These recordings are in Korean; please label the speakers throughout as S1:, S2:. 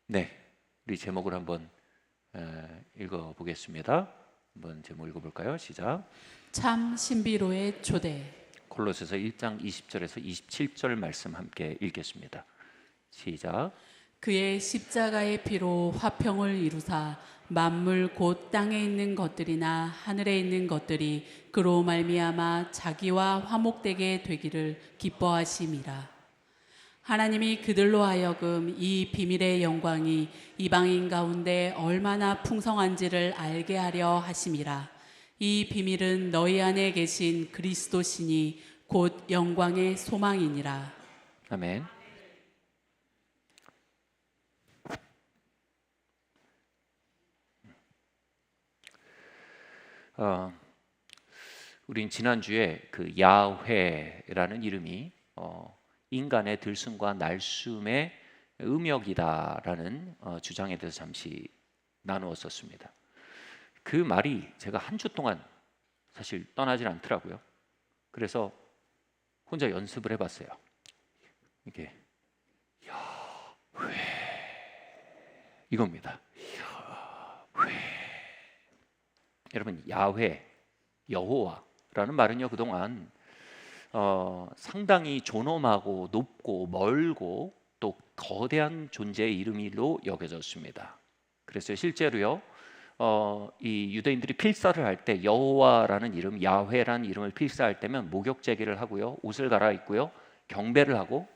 S1: 네, 우리 제목을 한번 읽어보겠습니다. 한번 제목 읽어볼까요? 시작.
S2: 참 신비로의 초대.
S1: 골로새서 1장 20절에서 27절 말씀 함께 읽겠습니다. 시작.
S2: 그의 십자가의 피로 화평을 이루사 만물 곧 땅에 있는 것들이나 하늘에 있는 것들이 그로 말미암아 자기와 화목되게 되기를 기뻐하심이라. 하나님이 그들로 하여금 이 비밀의 영광이 이방인 가운데 얼마나 풍성한지를 알게 하려 하심이라. 이 비밀은 너희 안에 계신 그리스도시니 곧 영광의 소망이니라.
S1: 아멘. 우린 지난주에 그 야훼라는 이름이 인간의 들숨과 날숨의 음역이다라는 주장에 대해서 잠시 나누었었습니다. 그 말이 제가 한 주 동안 사실 떠나질 않더라고요. 그래서 혼자 연습을 해봤어요. 이게 야훼 이겁니다. 야훼. 여러분, 야훼, 여호와라는 말은요, 그동안 상당히 존엄하고 높고 멀고 또 거대한 존재의 이름으로 여겨졌습니다. 그래서 실제로요, 이 유대인들이 필사를 할 때 여호와라는 이름, 야훼라는 이름을 필사할 때면 목욕 제기를 하고요, 옷을 갈아입고요, 경배를 하고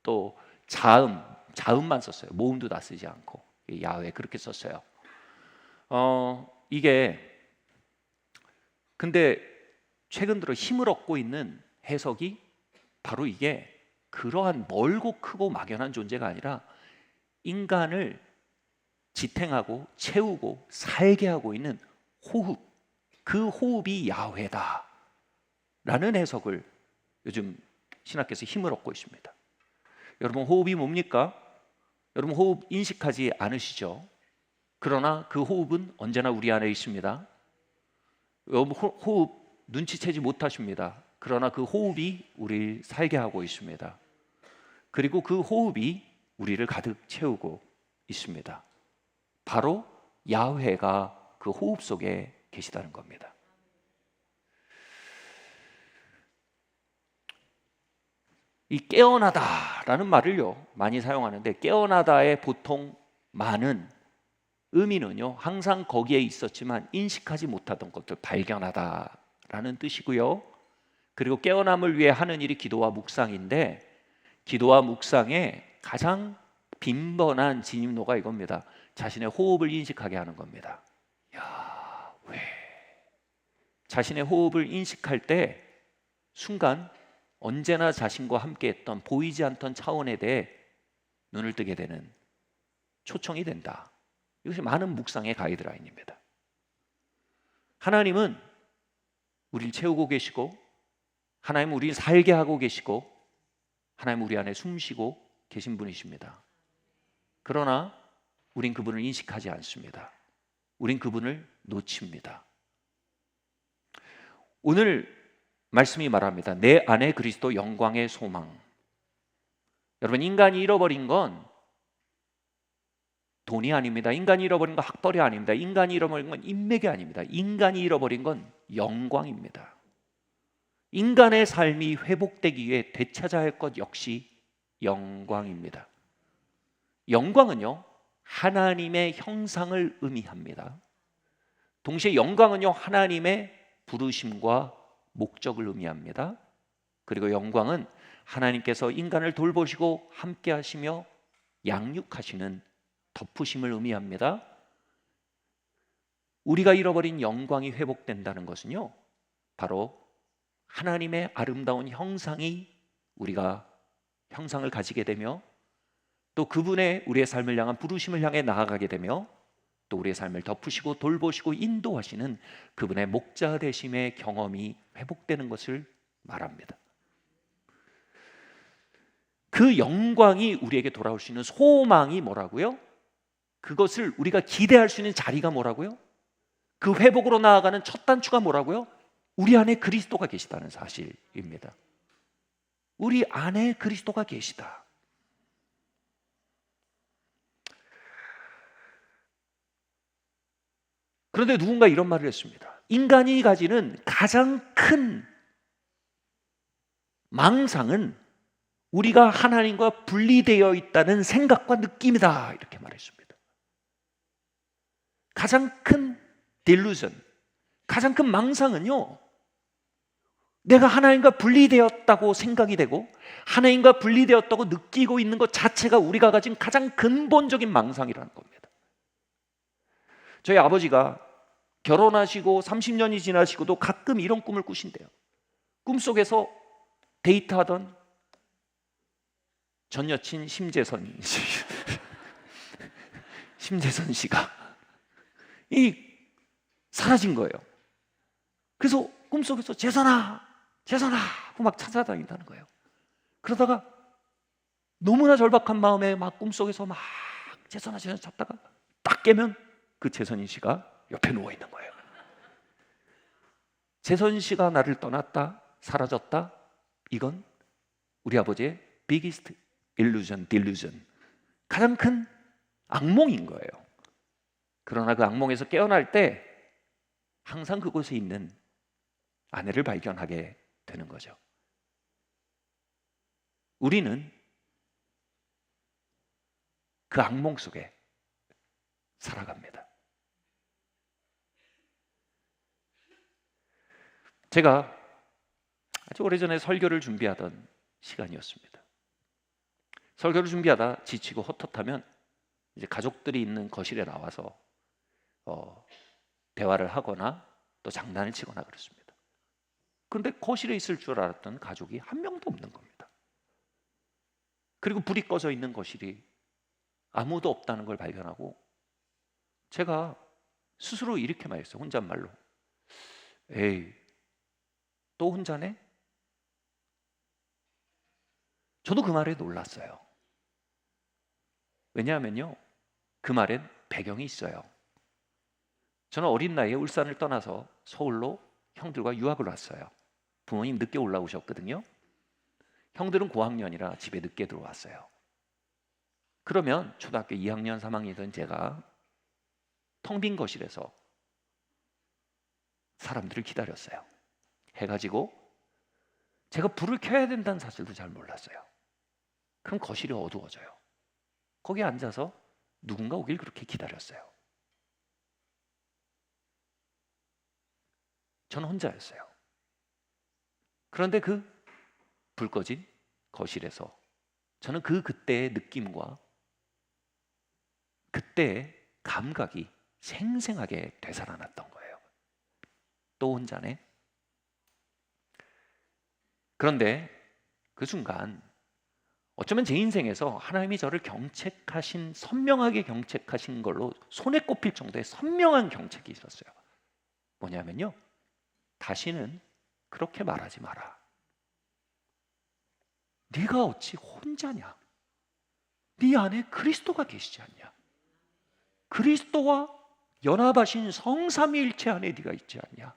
S1: 또 자음만 썼어요. 모음도 다 쓰지 않고 야훼 그렇게 썼어요. 이게 근데 최근 들어 힘을 얻고 있는 해석이 바로 이게 그러한 멀고 크고 막연한 존재가 아니라 인간을 지탱하고 채우고 살게 하고 있는 호흡, 그 호흡이 야훼다 라는 해석을 요즘 신학계에서 힘을 얻고 있습니다. 여러분, 호흡이 뭡니까? 여러분, 호흡 인식하지 않으시죠? 그러나 그 호흡은 언제나 우리 안에 있습니다. 여러분, 호흡 눈치채지 못하십니다. 그러나 그 호흡이 우리를 살게 하고 있습니다. 그리고 그 호흡이 우리를 가득 채우고 있습니다. 바로 야훼가 그 호흡 속에 계시다는 겁니다. 이 깨어나다라는 말을요 많이 사용하는데, 깨어나다의 보통 많은 의미는요 항상 거기에 있었지만 인식하지 못하던 것들 발견하다라는 뜻이고요. 그리고 깨어남을 위해 하는 일이 기도와 묵상인데, 기도와 묵상의 가장 빈번한 진입로가 이겁니다. 자신의 호흡을 인식하게 하는 겁니다. 야훼. 자신의 호흡을 인식할 때 순간 언제나 자신과 함께했던 보이지 않던 차원에 대해 눈을 뜨게 되는 초청이 된다. 이것이 많은 묵상의 가이드라인입니다. 하나님은 우리를 채우고 계시고, 하나님은 우리를 살게 하고 계시고, 하나님은 우리 안에 숨쉬고 계신 분이십니다. 그러나 우린 그분을 인식하지 않습니다. 우린 그분을 놓칩니다. 오늘 말씀이 말합니다. 내 안에 그리스도 영광의 소망. 여러분, 인간이 잃어버린 건 돈이 아닙니다. 인간이 잃어버린 건 학벌이 아닙니다. 인간이 잃어버린 건 인맥이 아닙니다. 인간이 잃어버린 건 영광입니다. 인간의 삶이 회복되기 위해 되찾아야 할 것 역시 영광입니다. 영광은요 하나님의 형상을 의미합니다. 동시에 영광은요 하나님의 부르심과 목적을 의미합니다. 그리고 영광은 하나님께서 인간을 돌보시고 함께 하시며 양육하시는 덮으심을 의미합니다. 우리가 잃어버린 영광이 회복된다는 것은요 바로 하나님의 아름다운 형상이 우리가 형상을 가지게 되며, 또 그분의 우리의 삶을 향한 부르심을 향해 나아가게 되며, 또 우리의 삶을 덮으시고 돌보시고 인도하시는 그분의 목자 되심의 경험이 회복되는 것을 말합니다. 그 영광이 우리에게 돌아올 수 있는 소망이 뭐라고요? 그것을 우리가 기대할 수 있는 자리가 뭐라고요? 그 회복으로 나아가는 첫 단추가 뭐라고요? 우리 안에 그리스도가 계시다는 사실입니다. 우리 안에 그리스도가 계시다. 그런데 누군가 이런 말을 했습니다. 인간이 가지는 가장 큰 망상은 우리가 하나님과 분리되어 있다는 생각과 느낌이다. 이렇게 말했습니다. 가장 큰 딜루전, 가장 큰 망상은요, 내가 하나님과 분리되었다고 생각이 되고 하나님과 분리되었다고 느끼고 있는 것 자체가 우리가 가진 가장 근본적인 망상이라는 겁니다. 저희 아버지가 결혼하시고 30년이 지나시고도 가끔 이런 꿈을 꾸신대요. 꿈속에서 데이트하던 전 여친 심재선 씨가 사라진 거예요. 그래서 꿈속에서 재선아 하고 막 찾아다닌다는 거예요. 그러다가 너무나 절박한 마음에 막 꿈속에서 막 재선아 찾다가 딱 깨면 그 재선이 씨가 옆에 누워 있는 거예요. 재선 씨가 나를 떠났다, 사라졌다. 이건 우리 아버지의 biggest illusion, delusion, 가장 큰 악몽인 거예요. 그러나 그 악몽에서 깨어날 때 항상 그곳에 있는 아내를 발견하게 되는 거죠. 우리는 그 악몽 속에 살아갑니다. 제가 아주 오래전에 설교를 준비하던 시간이었습니다. 설교를 준비하다 지치고 헛헛하면 이제 가족들이 있는 거실에 나와서 대화를 하거나 또 장난을 치거나 그렇습니다. 그런데 거실에 있을 줄 알았던 가족이 한 명도 없는 겁니다. 그리고 불이 꺼져 있는 거실이 아무도 없다는 걸 발견하고 제가 스스로 이렇게 말했어요. 혼잣말로. 에이, 또 혼자네? 저도 그 말에 놀랐어요. 왜냐하면요, 그 말엔 배경이 있어요. 저는 어린 나이에 울산을 떠나서 서울로 형들과 유학을 왔어요. 부모님 늦게 올라오셨거든요. 형들은 고학년이라 집에 늦게 들어왔어요. 그러면 초등학교 2학년, 3학년이던 제가 텅 빈 거실에서 사람들을 기다렸어요. 해가지고 제가 불을 켜야 된다는 사실도 잘 몰랐어요. 그럼 거실이 어두워져요. 거기에 앉아서 누군가 오길 그렇게 기다렸어요. 저는 혼자였어요. 그런데 그 불 꺼진 거실에서 저는 그때의 느낌과 그때의 감각이 생생하게 되살아났던 거예요. 또 혼자네. 그런데 그 순간 어쩌면 제 인생에서 하나님이 저를 선명하게 경책하신 걸로 손에 꼽힐 정도의 선명한 경책이 있었어요. 뭐냐면요, 다시는 그렇게 말하지 마라. 네가 어찌 혼자냐? 네 안에 그리스도가 계시지 않냐? 그리스도와 연합하신 성삼위일체 안에 네가 있지 않냐?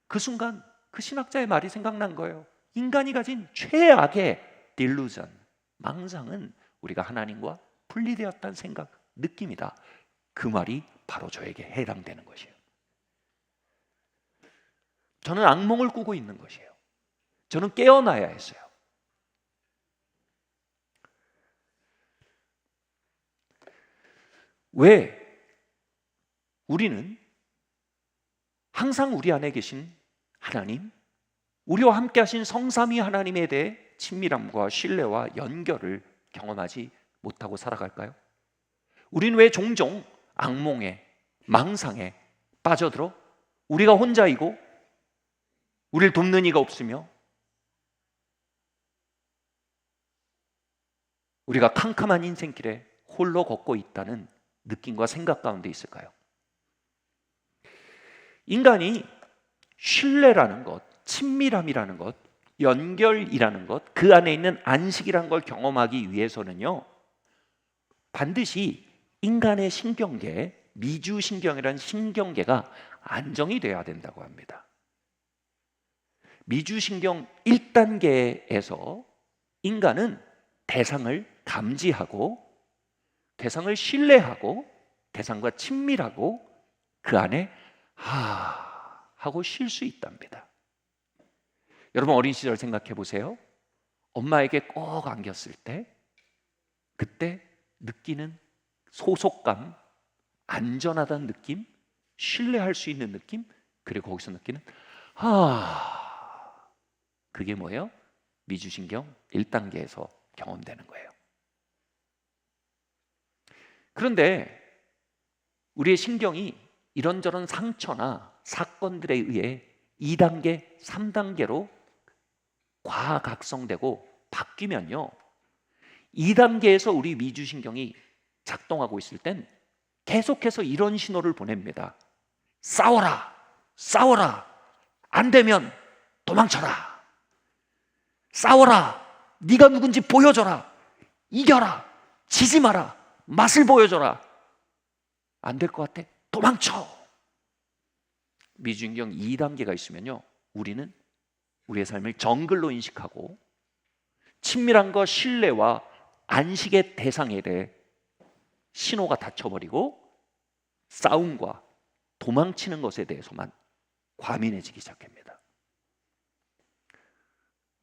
S1: 그 순간 그 신학자의 말이 생각난 거예요. 인간이 가진 최악의 딜루전, 망상은 우리가 하나님과 분리되었다는 생각, 느낌이다. 그 말이 바로 저에게 해당되는 것이에요. 저는 악몽을 꾸고 있는 것이에요. 저는 깨어나야 했어요. 왜? 우리는 항상 우리 안에 계신 하나님, 우리와 함께 하신 성삼위 하나님에 대해 친밀함과 신뢰와 연결을 경험하지 못하고 살아갈까요? 우리는 왜 종종 악몽에, 망상에 빠져들어 우리가 혼자이고 우리를 돕는 이가 없으며 우리가 캄캄한 인생길에 홀로 걷고 있다는 느낌과 생각 가운데 있을까요? 인간이 신뢰라는 것, 친밀함이라는 것, 연결이라는 것, 그 안에 있는 안식이라는 걸 경험하기 위해서는요, 반드시 인간의 신경계, 미주신경이라는 신경계가 안정이 돼야 된다고 합니다. 미주신경 1단계에서 인간은 대상을 감지하고 대상을 신뢰하고 대상과 친밀하고 그 안에 하고 쉴 수 있답니다. 여러분 어린 시절 생각해 보세요. 엄마에게 꼭 안겼을 때 그때 느끼는 소속감, 안전하다는 느낌, 신뢰할 수 있는 느낌, 그리고 거기서 느끼는 그게 뭐예요? 미주신경 1단계에서 경험되는 거예요. 그런데 우리의 신경이 이런저런 상처나 사건들에 의해 2단계, 3단계로 과각성되고 바뀌면요, 2단계에서 우리 미주신경이 작동하고 있을 땐 계속해서 이런 신호를 보냅니다. 싸워라, 싸워라, 안 되면 도망쳐라. 싸워라, 네가 누군지 보여줘라. 이겨라, 지지 마라, 맛을 보여줘라. 안 될 것 같아? 도망쳐. 미주신경 2단계가 있으면요, 우리는 우리의 삶을 정글로 인식하고 친밀함과 신뢰와 안식의 대상에 대해 신호가 닫혀버리고 싸움과 도망치는 것에 대해서만 과민해지기 시작합니다.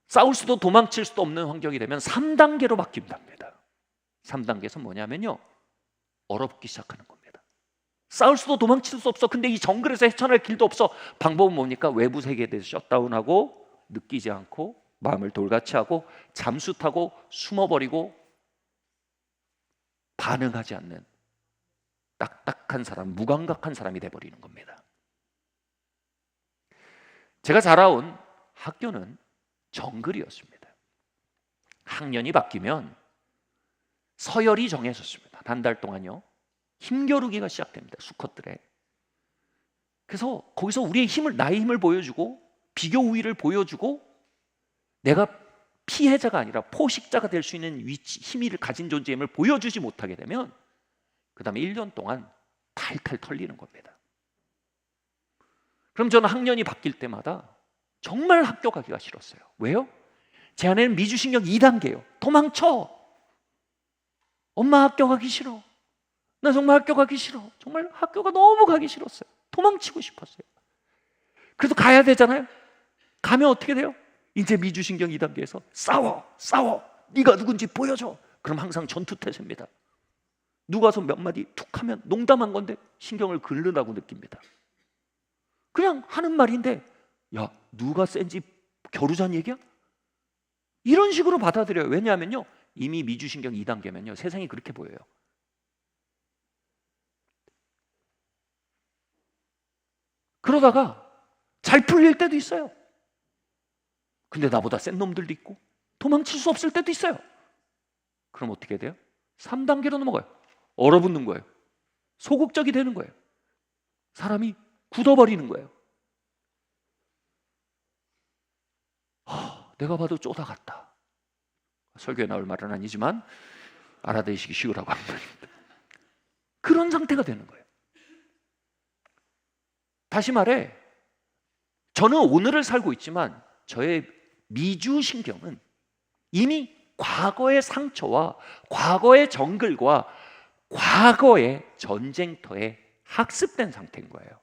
S1: 싸울 수도 도망칠 수도 없는 환경이 되면 3단계로 바뀐답니다. 3단계에서 뭐냐면요, 얼어붙기 시작하는 겁니다. 싸울 수도 도망칠 수 없어. 근데 이 정글에서 헤쳐날 길도 없어. 방법은 뭡니까? 외부 세계에 대해서 셧다운하고 느끼지 않고 마음을 돌같이 하고 잠수 타고 숨어버리고 반응하지 않는 딱딱한 사람, 무감각한 사람이 돼버리는 겁니다. 제가 자라온 학교는 정글이었습니다. 학년이 바뀌면 서열이 정해졌습니다. 한 달 동안요, 힘겨루기가 시작됩니다. 수컷들의. 그래서 거기서 우리의 힘을, 나의 힘을 보여주고 비교 우위를 보여주고 내가 피해자가 아니라 포식자가 될 수 있는 위치, 힘을 가진 존재임을 보여주지 못하게 되면 그 다음에 1년 동안 탈탈 털리는 겁니다. 그럼 저는 학년이 바뀔 때마다 정말 학교 가기가 싫었어요. 왜요? 제 안에는 미주신경 2단계예요. 도망쳐. 엄마 학교 가기 싫어. 나 정말 학교 가기 싫어. 정말 학교가 너무 가기 싫었어요. 도망치고 싶었어요. 그래도 가야 되잖아요. 가면 어떻게 돼요? 이제 미주신경 2단계에서 싸워. 네가 누군지 보여줘. 그럼 항상 전투태세입니다. 누가 와서 몇 마디 툭 하면 농담한 건데 신경을 긁는다고 느낍니다. 그냥 하는 말인데, 야, 누가 센지 겨루자는 얘기야? 이런 식으로 받아들여요. 왜냐하면요, 이미 미주신경 2단계면요, 세상이 그렇게 보여요. 그러다가 잘 풀릴 때도 있어요. 근데 나보다 센 놈들도 있고 도망칠 수 없을 때도 있어요. 그럼 어떻게 돼요? 3단계로 넘어가요. 얼어붙는 거예요. 소극적이 되는 거예요. 사람이 굳어버리는 거예요. 내가 봐도 쪼다 같다. 설교에 나올 말은 아니지만 알아들으시기 쉬우라고 하는 말입니다. 그런 상태가 되는 거예요. 다시 말해, 저는 오늘을 살고 있지만 저의 미주신경은 이미 과거의 상처와 과거의 정글과 과거의 전쟁터에 학습된 상태인 거예요.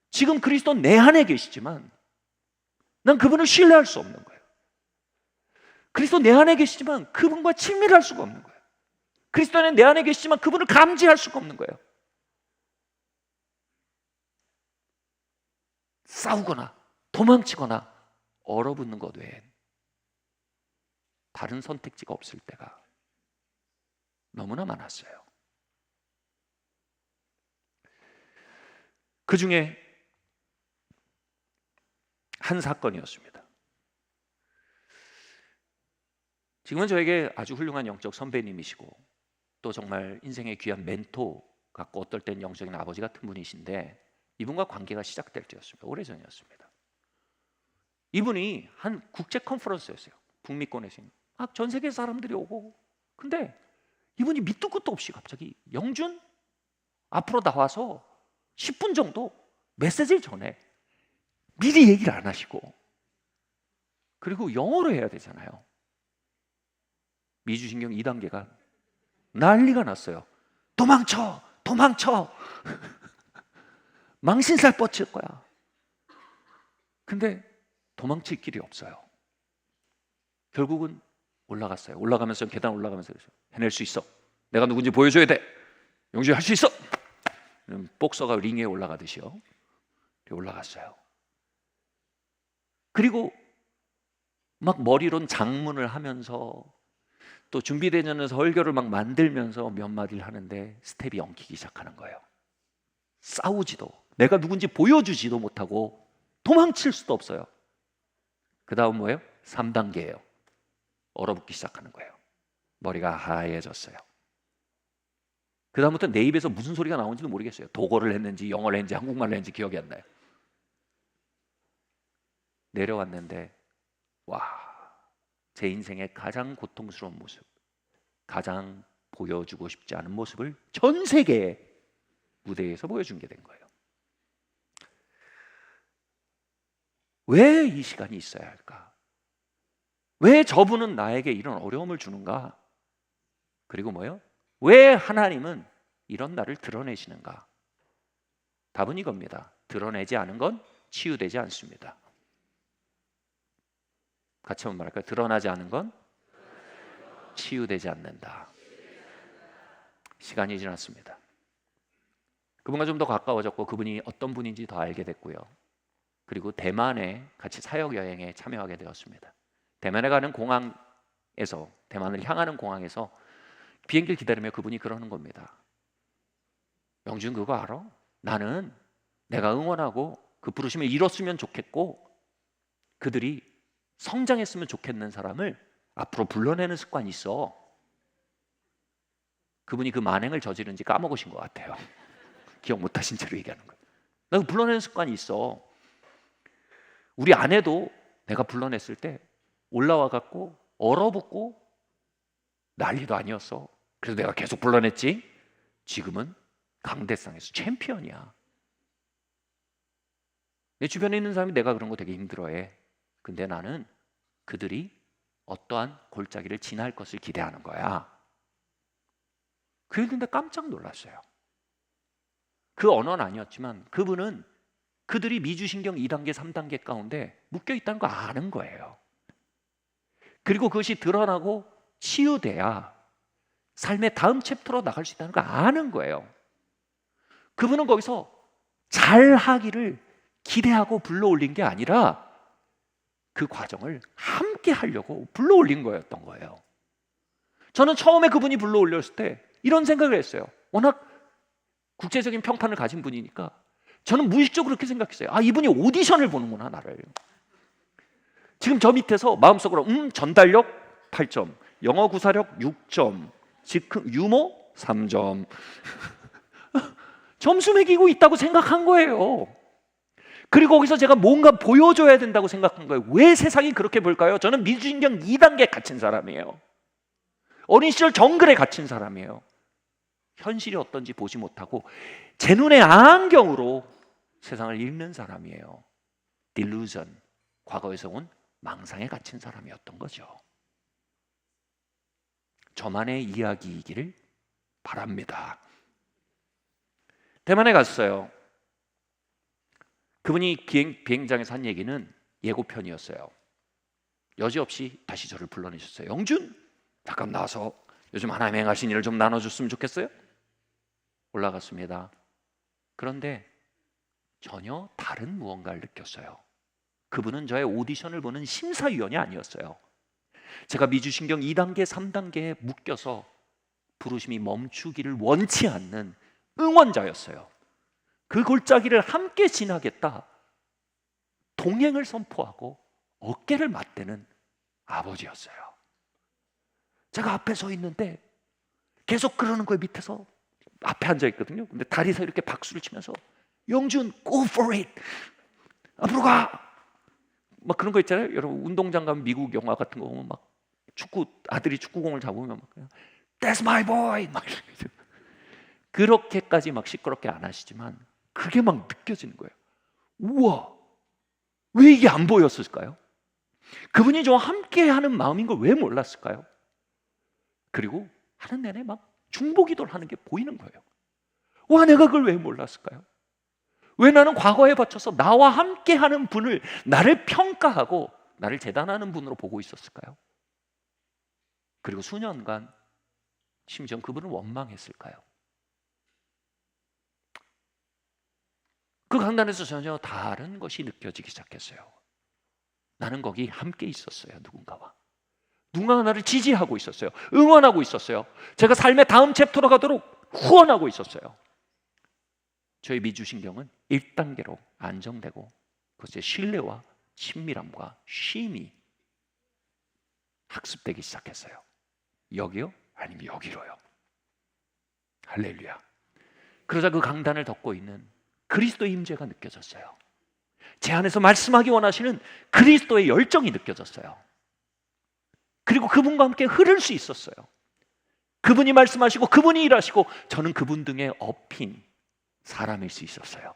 S1: 지금 그리스도 내 안에 계시지만 난 그분을 신뢰할 수 없는 거예요. 그리스도 내 안에 계시지만 그분과 친밀할 수가 없는 거예요. 그리스도는 내 안에 계시지만 그분을 감지할 수가 없는 거예요. 싸우거나 도망치거나 얼어붙는 것 외엔 다른 선택지가 없을 때가 너무나 많았어요. 그 중에 한 사건이었습니다. 지금은 저에게 아주 훌륭한 영적 선배님이시고 또 정말 인생의 귀한 멘토 같고 어떨 땐 영적인 아버지 같은 분이신데, 이분과 관계가 시작될 때였습니다. 오래전이었습니다. 이분이 한 국제 컨퍼런스였어요. 북미권에서 막 전 세계 사람들이 오고, 근데 이분이 밑도 끝도 없이 갑자기 영준 앞으로 나와서 10분 정도 메시지를 전해. 미리 얘기를 안 하시고, 그리고 영어로 해야 되잖아요. 미주신경 2단계가 난리가 났어요. 도망쳐! 도망쳐. 망신살 뻗칠 거야. 근데 도망칠 길이 없어요. 결국은 올라갔어요. 올라가면서 계단 올라가면서 해낼 수 있어. 내가 누군지 보여줘야 돼. 영준이 할 수 있어. 복서가 링에 올라가듯이요. 올라갔어요. 그리고 막 머리론 장문을 하면서 또 준비되는 설교를 막 만들면서 몇 마디를 하는데 스텝이 엉키기 시작하는 거예요. 싸우지도, 내가 누군지 보여주지도 못하고 도망칠 수도 없어요. 그 다음 뭐예요? 3단계예요. 얼어붙기 시작하는 거예요. 머리가 하얘졌어요. 그 다음부터 내 입에서 무슨 소리가 나오는지도 모르겠어요. 독어를 했는지 영어를 했는지 한국말을 했는지 기억이 안 나요. 내려왔는데 와, 제 인생의 가장 고통스러운 모습, 가장 보여주고 싶지 않은 모습을 전 세계의 무대에서 보여준 게 된 거예요. 왜 이 시간이 있어야 할까? 왜 저분은 나에게 이런 어려움을 주는가? 그리고 뭐예요? 왜 하나님은 이런 나를 드러내시는가? 답은 이겁니다. 드러내지 않은 건 치유되지 않습니다. 같이 한번 말할까요? 드러나지 않은 건 치유되지 않는다. 시간이 지났습니다. 그분과 좀 더 가까워졌고 그분이 어떤 분인지 더 알게 됐고요. 그리고 대만에 같이 사역 여행에 참여하게 되었습니다. 대만에 가는 공항에서, 대만을 향하는 공항에서 비행기를 기다리며 그분이 그러는 겁니다. 영준 그거 알아? 나는 내가 응원하고 그 부르심을 이뤘으면 좋겠고 그들이 성장했으면 좋겠는 사람을 앞으로 불러내는 습관이 있어. 그분이 그 만행을 저지른지 까먹으신 것 같아요. 기억 못하신 채로 얘기하는 거예요. 나 그 불러내는 습관이 있어. 우리 아내도 내가 불러냈을 때 올라와 갖고 얼어붙고 난리도 아니었어. 그래서 내가 계속 불러냈지. 지금은 강대상에서 챔피언이야. 내 주변에 있는 사람이 내가 그런 거 되게 힘들어해. 근데 나는 그들이 어떠한 골짜기를 지날 것을 기대하는 거야. 그 얘기 듣는데 깜짝 놀랐어요. 그 언어는 아니었지만 그분은 그들이 미주신경 2단계, 3단계 가운데 묶여 있다는 거 아는 거예요. 그리고 그것이 드러나고 치유돼야 삶의 다음 챕터로 나갈 수 있다는 거 아는 거예요. 그분은 거기서 잘하기를 기대하고 불러올린 게 아니라 그 과정을 함께 하려고 불러올린 거였던 거예요. 저는 처음에 그분이 불러올렸을 때 이런 생각을 했어요. 워낙 국제적인 평판을 가진 분이니까 저는 무의식적으로 그렇게 생각했어요. 아, 이분이 오디션을 보는구나, 나를. 지금 저 밑에서 마음속으로 전달력 8점, 영어 구사력 6점, 즉흥 유머 3점 점수 매기고 있다고 생각한 거예요. 그리고 거기서 제가 뭔가 보여줘야 된다고 생각한 거예요. 왜 세상이 그렇게 볼까요? 저는 미주신경 2단계에 갇힌 사람이에요. 어린 시절 정글에 갇힌 사람이에요. 현실이 어떤지 보지 못하고 제 눈의 안경으로 세상을 읽는 사람이에요. 딜루전, 과거에서 온 망상에 갇힌 사람이었던 거죠. 저만의 이야기이기를 바랍니다. 대만에 갔어요. 그분이 비행장에서 한 얘기는 예고편이었어요. 여지없이 다시 저를 불러내셨어요. 영준, 잠깐 나와서 요즘 하나님의 행하신 일을 좀 나눠줬으면 좋겠어요? 올라갔습니다. 그런데 전혀 다른 무언가를 느꼈어요. 그분은 저의 오디션을 보는 심사위원이 아니었어요. 제가 미주신경 2단계, 3단계에 묶여서 부르심이 멈추기를 원치 않는 응원자였어요. 그 골짜기를 함께 지나겠다, 동행을 선포하고 어깨를 맞대는 아버지였어요. 제가 앞에 서 있는데 계속 그러는 거예요. 밑에서 앞에 앉아 있거든요. 근데 다리에서 이렇게 박수를 치면서 영준, go for it, 앞으로 가, 막 그런 거 있잖아요. 여러분 운동장 가면 미국 영화 같은 거 보면 막 아들이 축구공을 잡으면 막 그냥 That's my boy 막 그렇게까지 막 시끄럽게 안 하시지만 그게 막 느껴지는 거예요. 우와, 왜 이게 안 보였을까요? 그분이 저와 함께하는 마음인 걸 왜 몰랐을까요? 그리고 하는 내내 막 중보기도를 하는 게 보이는 거예요. 와, 내가 그걸 왜 몰랐을까요? 왜 나는 과거에 바쳐서 나와 함께하는 분을, 나를 평가하고 나를 재단하는 분으로 보고 있었을까요? 그리고 수년간 심지어 그분을 원망했을까요? 그 강단에서 전혀 다른 것이 느껴지기 시작했어요. 나는 거기 함께 있었어요. 누군가가 나를 지지하고 있었어요. 응원하고 있었어요. 제가 삶의 다음 챕터로 가도록 후원하고 있었어요. 저희 미주신경은 1단계로 안정되고 그것의 신뢰와 친밀함과 쉼이 학습되기 시작했어요. 여기요? 아니면 여기로요? 할렐루야. 그러자 그 강단을 덮고 있는 그리스도의 임재가 느껴졌어요. 제 안에서 말씀하기 원하시는 그리스도의 열정이 느껴졌어요. 그리고 그분과 함께 흐를 수 있었어요. 그분이 말씀하시고 그분이 일하시고 저는 그분 등에 업힌 사람일 수 있었어요.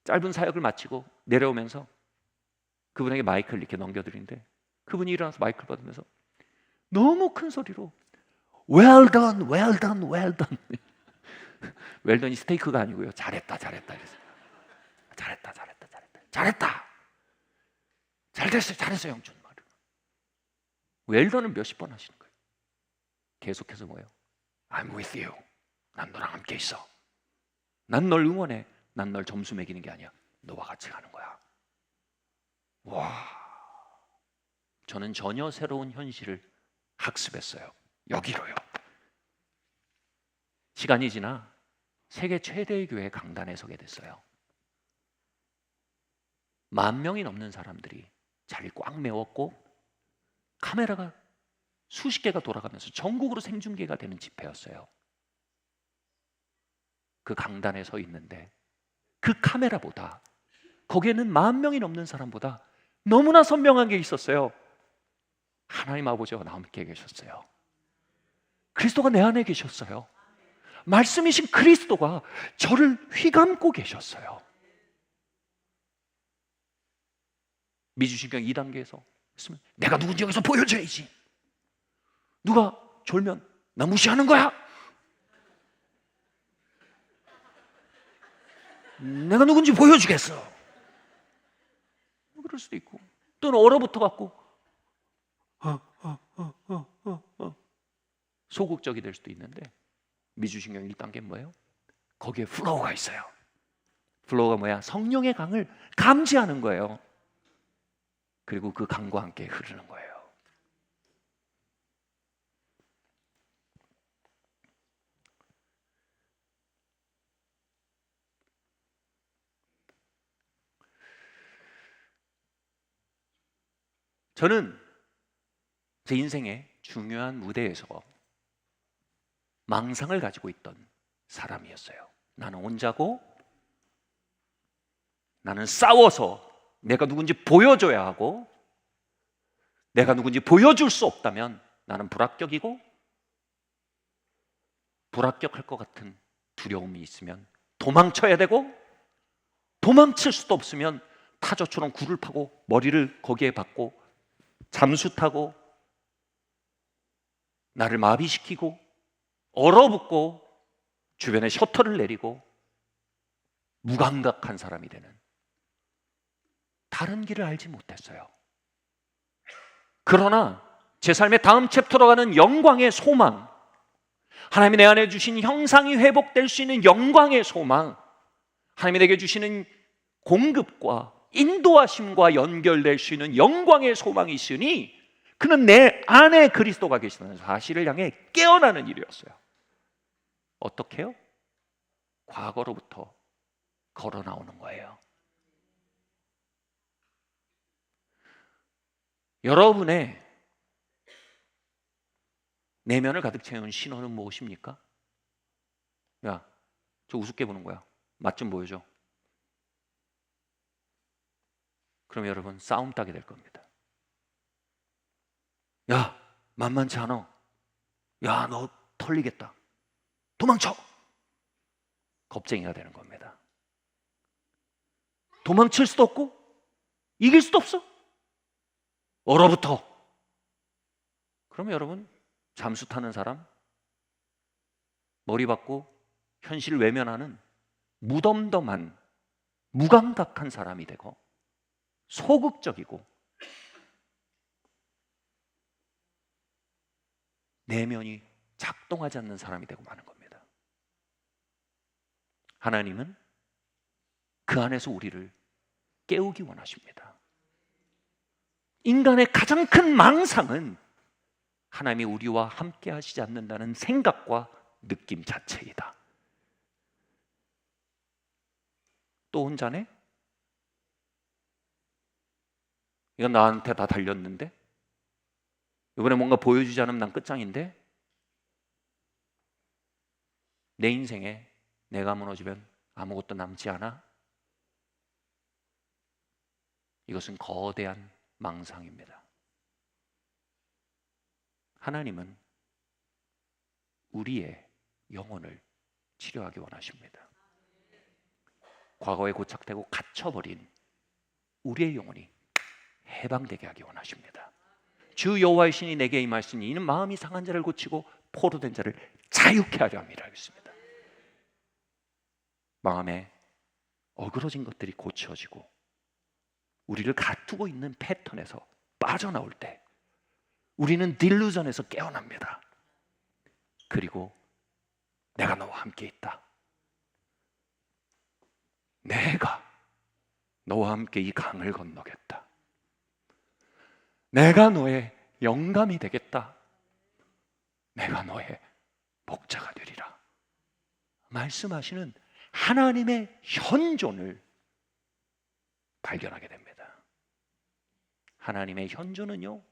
S1: 짧은 사역을 마치고 내려오면서 그분에게 마이크를 이렇게 넘겨드리는데 그분이 일어나서 마이크를 받으면서 너무 큰 소리로 Well done, well done, well done. well done이 스테이크가 아니고요. 잘했다, 잘했다. 잘했다, 잘했다, 잘했다. 잘했다. 잘됐어요, 잘했어요, 영준. well done은 몇십 번 하시는 거예요. 계속해서 뭐예요? I'm with you. 난 너랑 함께 있어. 난 널 응원해. 난 널 점수 매기는 게 아니야. 너와 같이 가는 거야. 와, 저는 전혀 새로운 현실을 학습했어요. 여기로요. 시간이 지나 세계 최대의 교회 강단에 서게 됐어요. 10,000명이 넘는 사람들이 자리를 꽉 메웠고 카메라가 수십 개가 돌아가면서 전국으로 생중계가 되는 집회였어요. 그 강단에 서 있는데 그 카메라보다 거기에는 10,000명이 넘는 사람보다 너무나 선명한 게 있었어요. 하나님 아버지와 나와 함께 계셨어요. 그리스도가 내 안에 계셨어요. 말씀이신 그리스도가 저를 휘감고 계셨어요. 미주신경 2단계에서 내가 누군지 여기서 보여줘야지. 누가 졸면 나 무시하는 거야? 내가 누군지 보여주겠어. 그럴 수도 있고 또는 얼어붙어 갖고 소극적이 될 수도 있는데 미주신경 1단계는 뭐예요? 거기에 플로우가 있어요. 플로우가 뭐야? 성령의 강을 감지하는 거예요. 그리고 그 강과 함께 흐르는 거예요. 저는 제 인생의 중요한 무대에서 망상을 가지고 있던 사람이었어요. 나는 혼자고 나는 싸워서 내가 누군지 보여줘야 하고 내가 누군지 보여줄 수 없다면 나는 불합격이고 불합격할 것 같은 두려움이 있으면 도망쳐야 되고 도망칠 수도 없으면 타조처럼 굴을 파고 머리를 거기에 박고 잠수 타고 나를 마비시키고 얼어붙고 주변에 셔터를 내리고 무감각한 사람이 되는 다른 길을 알지 못했어요. 그러나 제 삶의 다음 챕터로 가는 영광의 소망, 하나님이 내 안에 주신 형상이 회복될 수 있는 영광의 소망, 하나님이 내게 주시는 공급과 인도하심과 연결될 수 있는 영광의 소망이 있으니 그는 내 안에 그리스도가 계시다는 사실을 향해 깨어나는 일이었어요. 어떻게 해요? 과거로부터 걸어 나오는 거예요. 여러분의 내면을 가득 채운 신호는 무엇입니까? 야, 저 우습게 보는 거야. 맛 좀 보여줘. 그럼 여러분 싸움 따게 될 겁니다. 야, 만만치 않아. 야, 너 털리겠다. 도망쳐. 겁쟁이가 되는 겁니다. 도망칠 수도 없고 이길 수도 없어. 얼어붙어. 그러면 여러분 잠수 타는 사람 머리 받고 현실을 외면하는 무덤덤한 무감각한 사람이 되고 소극적이고 내면이 작동하지 않는 사람이 되고 마는 겁니다. 하나님은 그 안에서 우리를 깨우기 원하십니다. 인간의 가장 큰 망상은 하나님이 우리와 함께 하시지 않는다는 생각과 느낌 자체이다. 또 혼자네? 이건 나한테 다 달렸는데? 이번에 뭔가 보여주지 않으면 난 끝장인데? 내 인생에 내가 무너지면 아무것도 남지 않아? 이것은 거대한 망상입니다. 하나님은 우리의 영혼을 치료하기 원하십니다. 과거에 고착되고 갇혀버린 우리의 영혼이 해방되게 하기 원하십니다. 주 여호와의 신이 내게 임하시니 이는 마음이 상한 자를 고치고 포로된 자를 자유케 하려 함이라 했습니다. 마음에 어그러진 것들이 고쳐지고 우리를 가두고 있는 패턴에서 빠져나올 때 우리는 딜루전에서 깨어납니다. 그리고 내가 너와 함께 있다. 내가 너와 함께 이 강을 건너겠다. 내가 너의 영감이 되겠다. 내가 너의 목자가 되리라. 말씀하시는 하나님의 현존을 발견하게 됩니다. 하나님의 현존은요,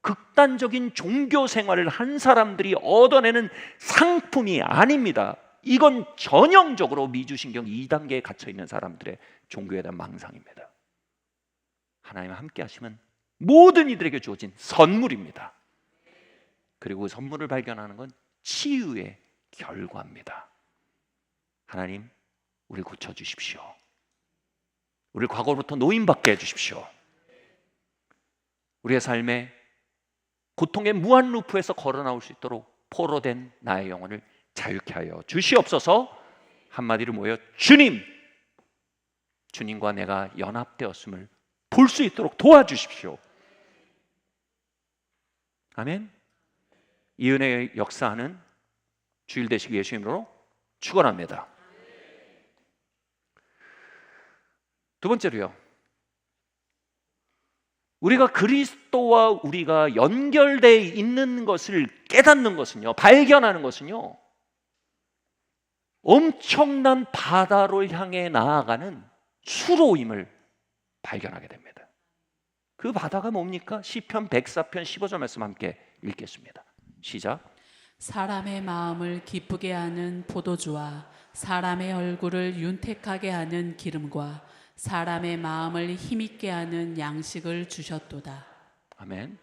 S1: 극단적인 종교 생활을 한 사람들이 얻어내는 상품이 아닙니다. 이건 전형적으로 미주신경 2단계에 갇혀 있는 사람들의 종교에 대한 망상입니다. 하나님 함께 하시면 모든 이들에게 주어진 선물입니다. 그리고 그 선물을 발견하는 건 치유의 결과입니다. 하나님, 우리를 고쳐주십시오. 우리를 과거로부터 노임받게 해주십시오. 우리의 삶에 고통의 무한 루프에서 걸어나올 수 있도록 포로된 나의 영혼을 자유케 하여 주시옵소서. 한마디로 모여 주님, 주님과 내가 연합되었음을 볼 수 있도록 도와주십시오. 아멘. 이 은혜의 역사하는 주일 되시기 예수 이름으로 축원합니다. 두 번째로요, 우리가 그리스도와 우리가 연결되어 있는 것을 깨닫는 것은요, 발견하는 것은요, 엄청난 바다를 향해 나아가는 수로임을 발견하게 됩니다. 그 바다가 뭡니까? 시편 104편 15절 말씀 함께 읽겠습니다. 시작.
S2: 사람의 마음을 기쁘게 하는 포도주와 사람의 얼굴을 윤택하게 하는 기름과 사람의 마음을 힘있게 하는 양식을 주셨도다.
S1: 아멘.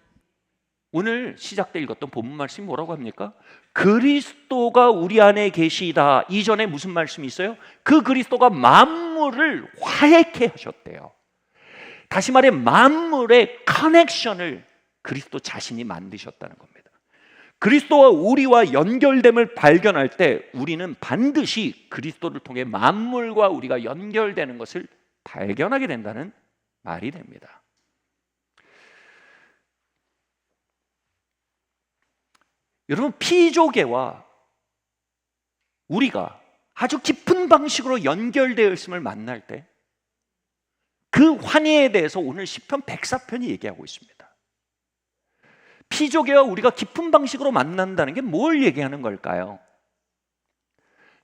S1: 오늘 시작 때 읽었던 본문 말씀이 뭐라고 합니까? 그리스도가 우리 안에 계시다. 이전에 무슨 말씀이 있어요? 그 그리스도가 만물을 화해케 하셨대요. 다시 말해 만물의 커넥션을 그리스도 자신이 만드셨다는 겁니다. 그리스도와 우리와 연결됨을 발견할 때 우리는 반드시 그리스도를 통해 만물과 우리가 연결되는 것을 발견하게 된다는 말이 됩니다. 여러분, 피조계와 우리가 아주 깊은 방식으로 연결되어 있음을 만날 때 그 환희에 대해서 오늘 시편 104편이 얘기하고 있습니다. 피조계와 우리가 깊은 방식으로 만난다는 게 뭘 얘기하는 걸까요?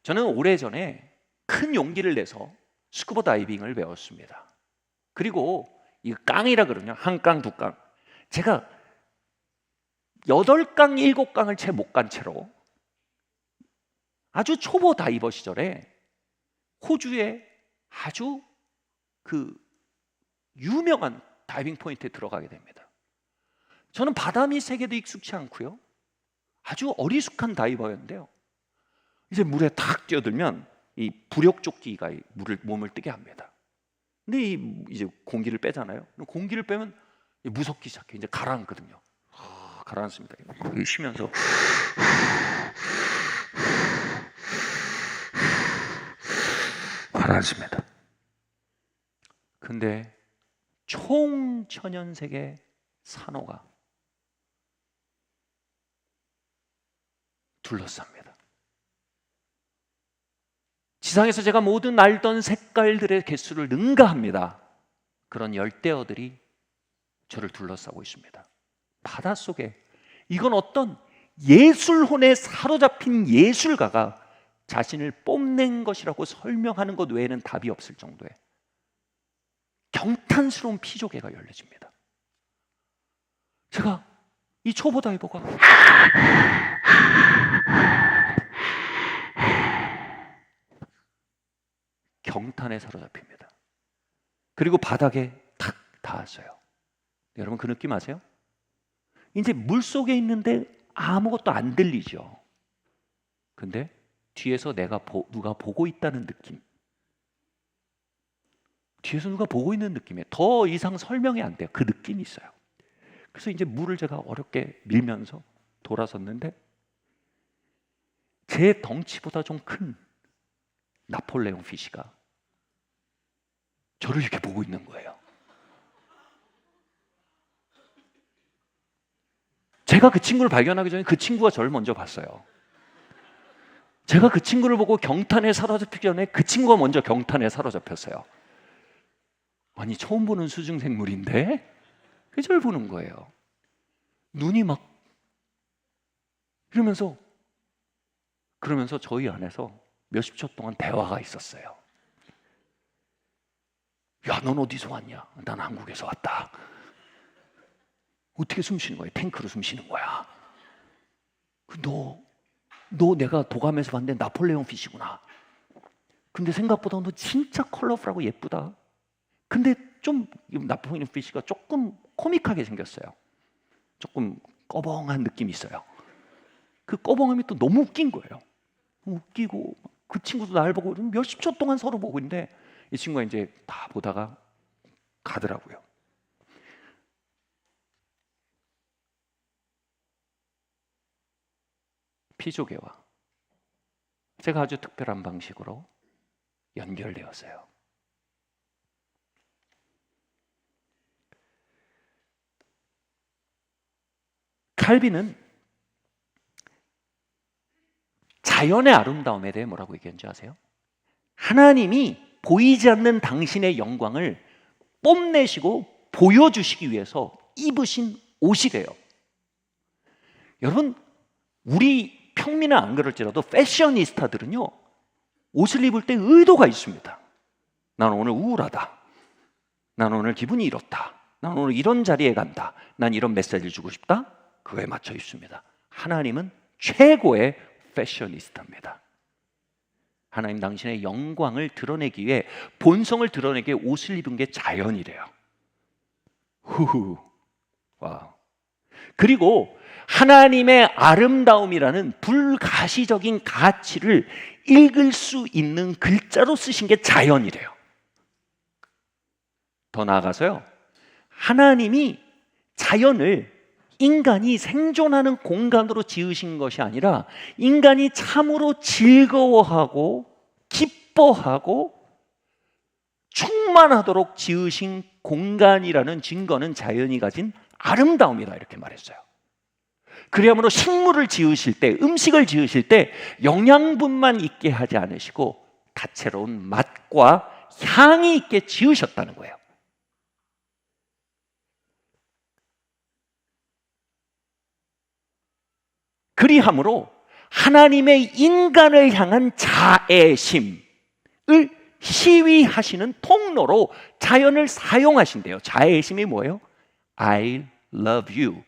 S1: 저는 오래전에 큰 용기를 내서 스쿠버 다이빙을 배웠습니다. 그리고 이 깡이라 그러냐, 한 깡, 두 깡. 제가 8강, 7강을 채 못 간 채로 아주 초보 다이버 시절에 호주에 아주 그 유명한 다이빙 포인트에 들어가게 됩니다. 저는 바다미 세계도 익숙치 않고요, 아주 어리숙한 다이버였는데요, 이제 물에 탁 뛰어들면 이 부력조끼가 몸을 뜨게 합니다. 근데 이제 공기를 빼잖아요. 공기를 빼면 무섭기 시작해. 이제 가라앉거든요. 가라앉습니다. 쉬면서 가라앉습니다. 근데 총천연색의 산호가 둘러쌉니다. 지상에서 제가 모든 알던 색깔들의 개수를 능가합니다. 그런 열대어들이 저를 둘러싸고 있습니다. 바닷속에 이건 어떤 예술혼에 사로잡힌 예술가가 자신을 뽐낸 것이라고 설명하는 것 외에는 답이 없을 정도의 경탄스러운 피조개가 열려집니다. 제가 이 초보 다이버가 경탄에 사로잡힙니다. 그리고 바닥에 탁 닿았어요. 여러분 그 느낌 아세요? 이제 물속에 있는데 아무것도 안 들리죠. 근데 뒤에서 누가 보고 있다는 느낌. 뒤에서 누가 보고 있는 느낌이에요. 더 이상 설명이 안 돼요. 그 느낌이 있어요. 그래서 이제 물을 제가 어렵게 밀면서 돌아섰는데 제 덩치보다 좀 큰 나폴레옹 피시가 저를 이렇게 보고 있는 거예요. 제가 그 친구를 발견하기 전에 그 친구가 저를 먼저 봤어요. 제가 그 친구를 보고 경탄에 사로잡히기 전에 그 친구가 먼저 경탄에 사로잡혔어요. 아니 처음 보는 수중생물인데 그 저를 보는 거예요. 눈이 막 그러면서 저희 안에서 몇십 초 동안 대화가 있었어요. 야, 넌 어디서 왔냐? 난 한국에서 왔다. 어떻게 숨 쉬는 거야? 탱크로 숨 쉬는 거야. 너 내가 도감에서 봤는데 나폴레옹 피시구나. 근데 생각보다 너 진짜 컬러풀하고 예쁘다. 근데 좀 나폴레옹 피시가 조금 코믹하게 생겼어요. 조금 꺼벙한 느낌이 있어요. 그 꺼벙함이 또 너무 웃긴 거예요. 웃기고 그 친구도 날 보고 몇십 초 동안 서로 보고 있는데 이 친구가 이제 다 보다가 가더라고요. 피조개와 제가 아주 특별한 방식으로 연결되었어요. 칼빈은 자연의 아름다움에 대해 뭐라고 얘기했는지 아세요? 하나님이 보이지 않는 당신의 영광을 뽐내시고 보여주시기 위해서 입으신 옷이래요. 여러분, 우리 평민은 안 그럴지라도 패셔니스타들은요, 옷을 입을 때 의도가 있습니다. 난 오늘 우울하다. 난 오늘 기분이 이렇다. 난 오늘 이런 자리에 간다. 난 이런 메시지를 주고 싶다. 그거에 맞춰 입습니다. 하나님은 최고의 패셔니스타입니다. 하나님 당신의 영광을 드러내기 위해, 본성을 드러내기 위해 옷을 입은 게 자연이래요. 후후. 와. 그리고 하나님의 아름다움이라는 불가시적인 가치를 읽을 수 있는 글자로 쓰신 게 자연이래요. 더 나아가서요, 하나님이 자연을 인간이 생존하는 공간으로 지으신 것이 아니라 인간이 참으로 즐거워하고 기뻐하고 충만하도록 지으신 공간이라는 증거는 자연이 가진 아름다움이다, 이렇게 말했어요. 그러므로 식물을 지으실 때, 음식을 지으실 때 영양분만 있게 하지 않으시고 다채로운 맛과 향이 있게 지으셨다는 거예요. 그리함으로 하나님의 인간을 향한 자애심을 시위하시는 통로로 자연을 사용하신대요. 자애심이 뭐예요? I love you.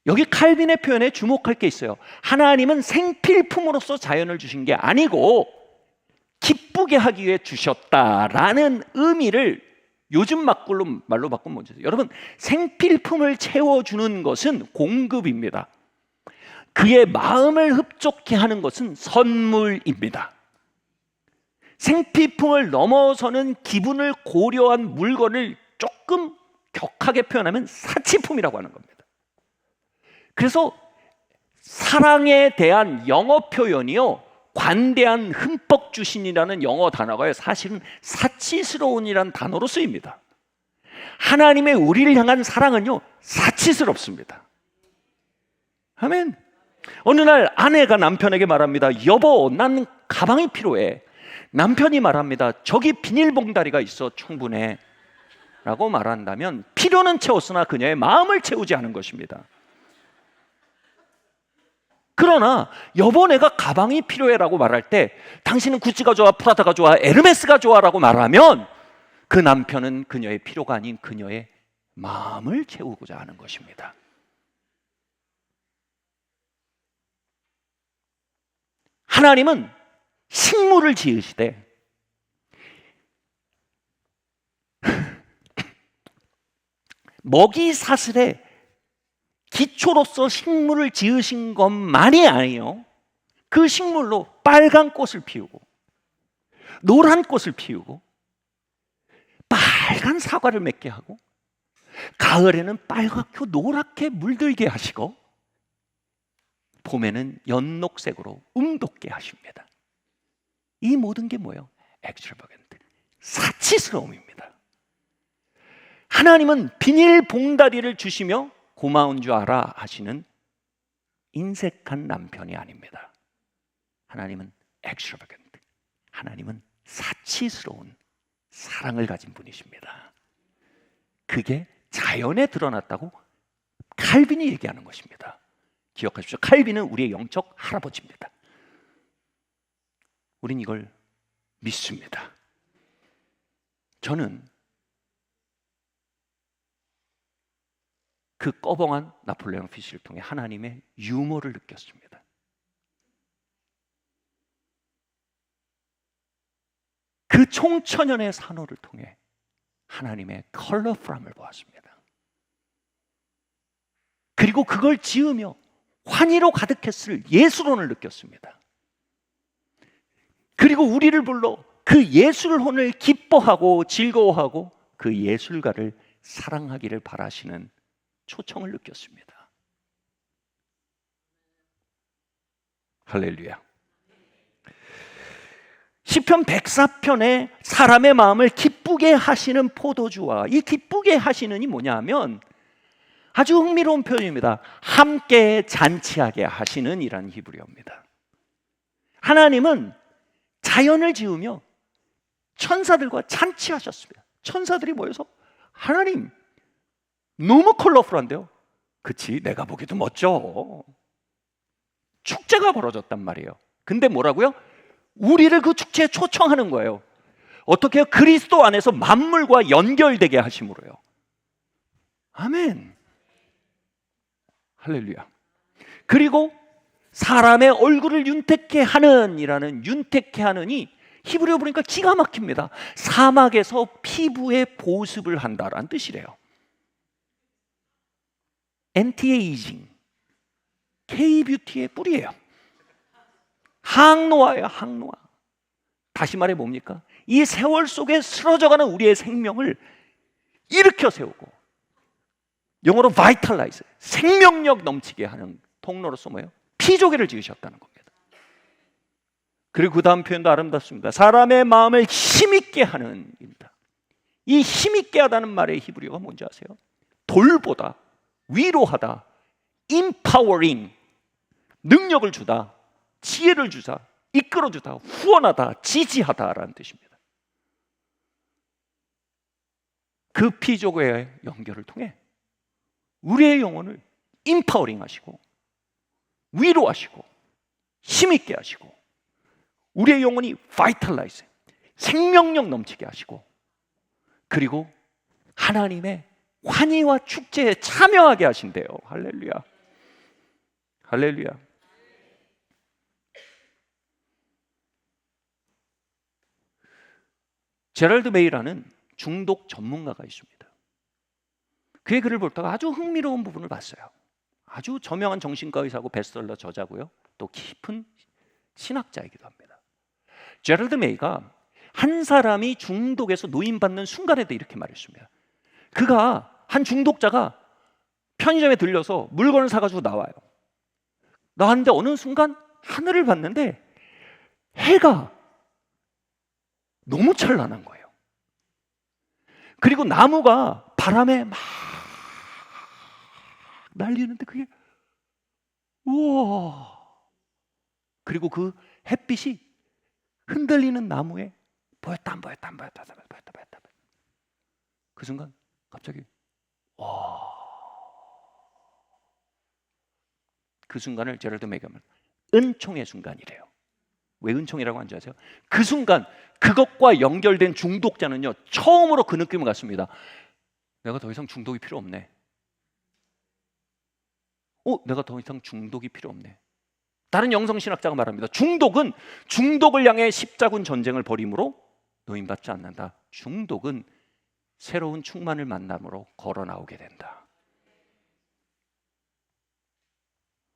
S1: 여기 칼빈의 표현에 주목할 게 있어요. 하나님은 생필품으로서 자연을 주신 게 아니고 기쁘게 하기 위해 주셨다라는 의미를 요즘 말로 바꾸면 뭐죠? 여러분, 생필품을 채워주는 것은 공급입니다. 그의 마음을 흡족해 하는 것은 선물입니다. 생필품을 넘어서는 기분을 고려한 물건을 조금 격하게 표현하면 사치품이라고 하는 겁니다. 그래서 사랑에 대한 영어 표현이요, 관대한, 흠뻑 주신이라는 영어 단어가 사실은 사치스러운이라는 단어로 쓰입니다. 하나님의 우리를 향한 사랑은요, 사치스럽습니다. 아멘. 어느 날 아내가 남편에게 말합니다. 여보, 난 가방이 필요해. 남편이 말합니다. 저기 비닐봉다리가 있어, 충분해 라고 말한다면 필요는 채웠으나 그녀의 마음을 채우지 않은 것입니다. 그러나 여보, 내가 가방이 필요해 라고 말할 때 당신은 구찌가 좋아, 프라다가 좋아, 에르메스가 좋아 라고 말하면 그 남편은 그녀의 필요가 아닌 그녀의 마음을 채우고자 하는 것입니다. 하나님은 식물을 지으시되 먹이 사슬의 기초로서 식물을 지으신 것만이 아니에요. 그 식물로 빨간 꽃을 피우고 노란 꽃을 피우고 빨간 사과를 맺게 하고 가을에는 빨갛고 노랗게 물들게 하시고 봄에는 연녹색으로 움돋게 하십니다. 이 모든 게 뭐예요? extravagant, 사치스러움입니다. 하나님은 비닐 봉다리를 주시며 고마운 줄 알아 하시는 인색한 남편이 아닙니다. 하나님은 extravagant, 하나님은 사치스러운 사랑을 가진 분이십니다. 그게 자연에 드러났다고 칼빈이 얘기하는 것입니다. 기억하십시오. 칼빈은 우리의 영적 할아버지입니다. 우린 이걸 믿습니다. 저는 그 꺼벙한 나폴레옹 피시를 통해 하나님의 유머를 느꼈습니다. 그 총천연의 산호를 통해 하나님의 컬러풀함을 보았습니다. 그리고 그걸 지으며 환희로 가득했을 예술혼을 느꼈습니다. 그리고 우리를 불러 그 예술혼을 기뻐하고 즐거워하고 그 예술가를 사랑하기를 바라시는 초청을 느꼈습니다. 할렐루야. 시편 104편에 사람의 마음을 기쁘게 하시는 포도주와, 이 기쁘게 하시는이 뭐냐 하면 아주 흥미로운 표현입니다. 함께 잔치하게 하시는 이란 히브리어입니다. 하나님은 자연을 지으며 천사들과 잔치하셨습니다. 천사들이 모여서 하나님 너무 컬러풀한데요. 그치, 내가 보기도 멋져. 축제가 벌어졌단 말이에요. 근데 뭐라고요? 우리를 그 축제에 초청하는 거예요. 어떻게 해요? 그리스도 안에서 만물과 연결되게 하심으로요. 아멘. 할렐루야. 그리고 사람의 얼굴을 윤택케 하는 이라는 윤택케 하는이 히브리어 보니까 기가 막힙니다. 사막에서 피부의 보습을 한다라는 뜻이래요. 엔티에이징, K-뷰티의 뿌리예요. 항노화예요, 항노화. 다시 말해 뭡니까? 이 세월 속에 쓰러져가는 우리의 생명을 일으켜 세우고 영어로 vitalize, 생명력 넘치게 하는 통로로서 뭐예요? 피조개를 지으셨다는 겁니다. 그리고 그 다음 표현도 아름답습니다. 사람의 마음을 힘있게 하는 입니다. 이 힘있게 하다는 말의 히브리어가 뭔지 아세요? 돌보다, 위로하다, empowering, 능력을 주다, 지혜를 주다, 이끌어주다, 후원하다, 지지하다라는 뜻입니다. 그 피조개의 연결을 통해 우리의 영혼을 empowering 하시고 위로하시고 힘있게 하시고 우리의 영혼이 vitalize, 생명력 넘치게 하시고 그리고 하나님의 환희와 축제에 참여하게 하신대요. 할렐루야. 할렐루야. 제럴드 메이라는 중독 전문가가 있습니다. 그의 글을 보다가 아주 흥미로운 부분을 봤어요. 아주 저명한 정신과 의사고 베스트셀러 저자고요. 또 깊은 신학자이기도 합니다. 제럴드 메이가 한 사람이 중독에서 노인받는 순간에도 이렇게 말했습니다. 그가 한 중독자가 편의점에 들려서 물건을 사가지고 나와요. 나왔는데 어느 순간 하늘을 봤는데 해가 너무 찬란한 거예요. 그리고 나무가 바람에 막 날리는데 그게 우와. 그리고 그 햇빛이 흔들리는 나무에 보였다. 그 순간 갑자기 와. 그 순간을 제럴드 맥이면 은총의 순간이래요. 왜 은총이라고 하는지 아세요? 그 순간 그것과 연결된 중독자는요, 처음으로 그 느낌을 갖습니다. 내가 더 이상 중독이 필요 없네. 내가 더 이상 중독이 필요 없네. 다른 영성신학자가 말합니다. 중독은 중독을 향해 십자군 전쟁을 벌임으로 노임받지 않는다. 중독은 새로운 충만을 만남으로 걸어 나오게 된다.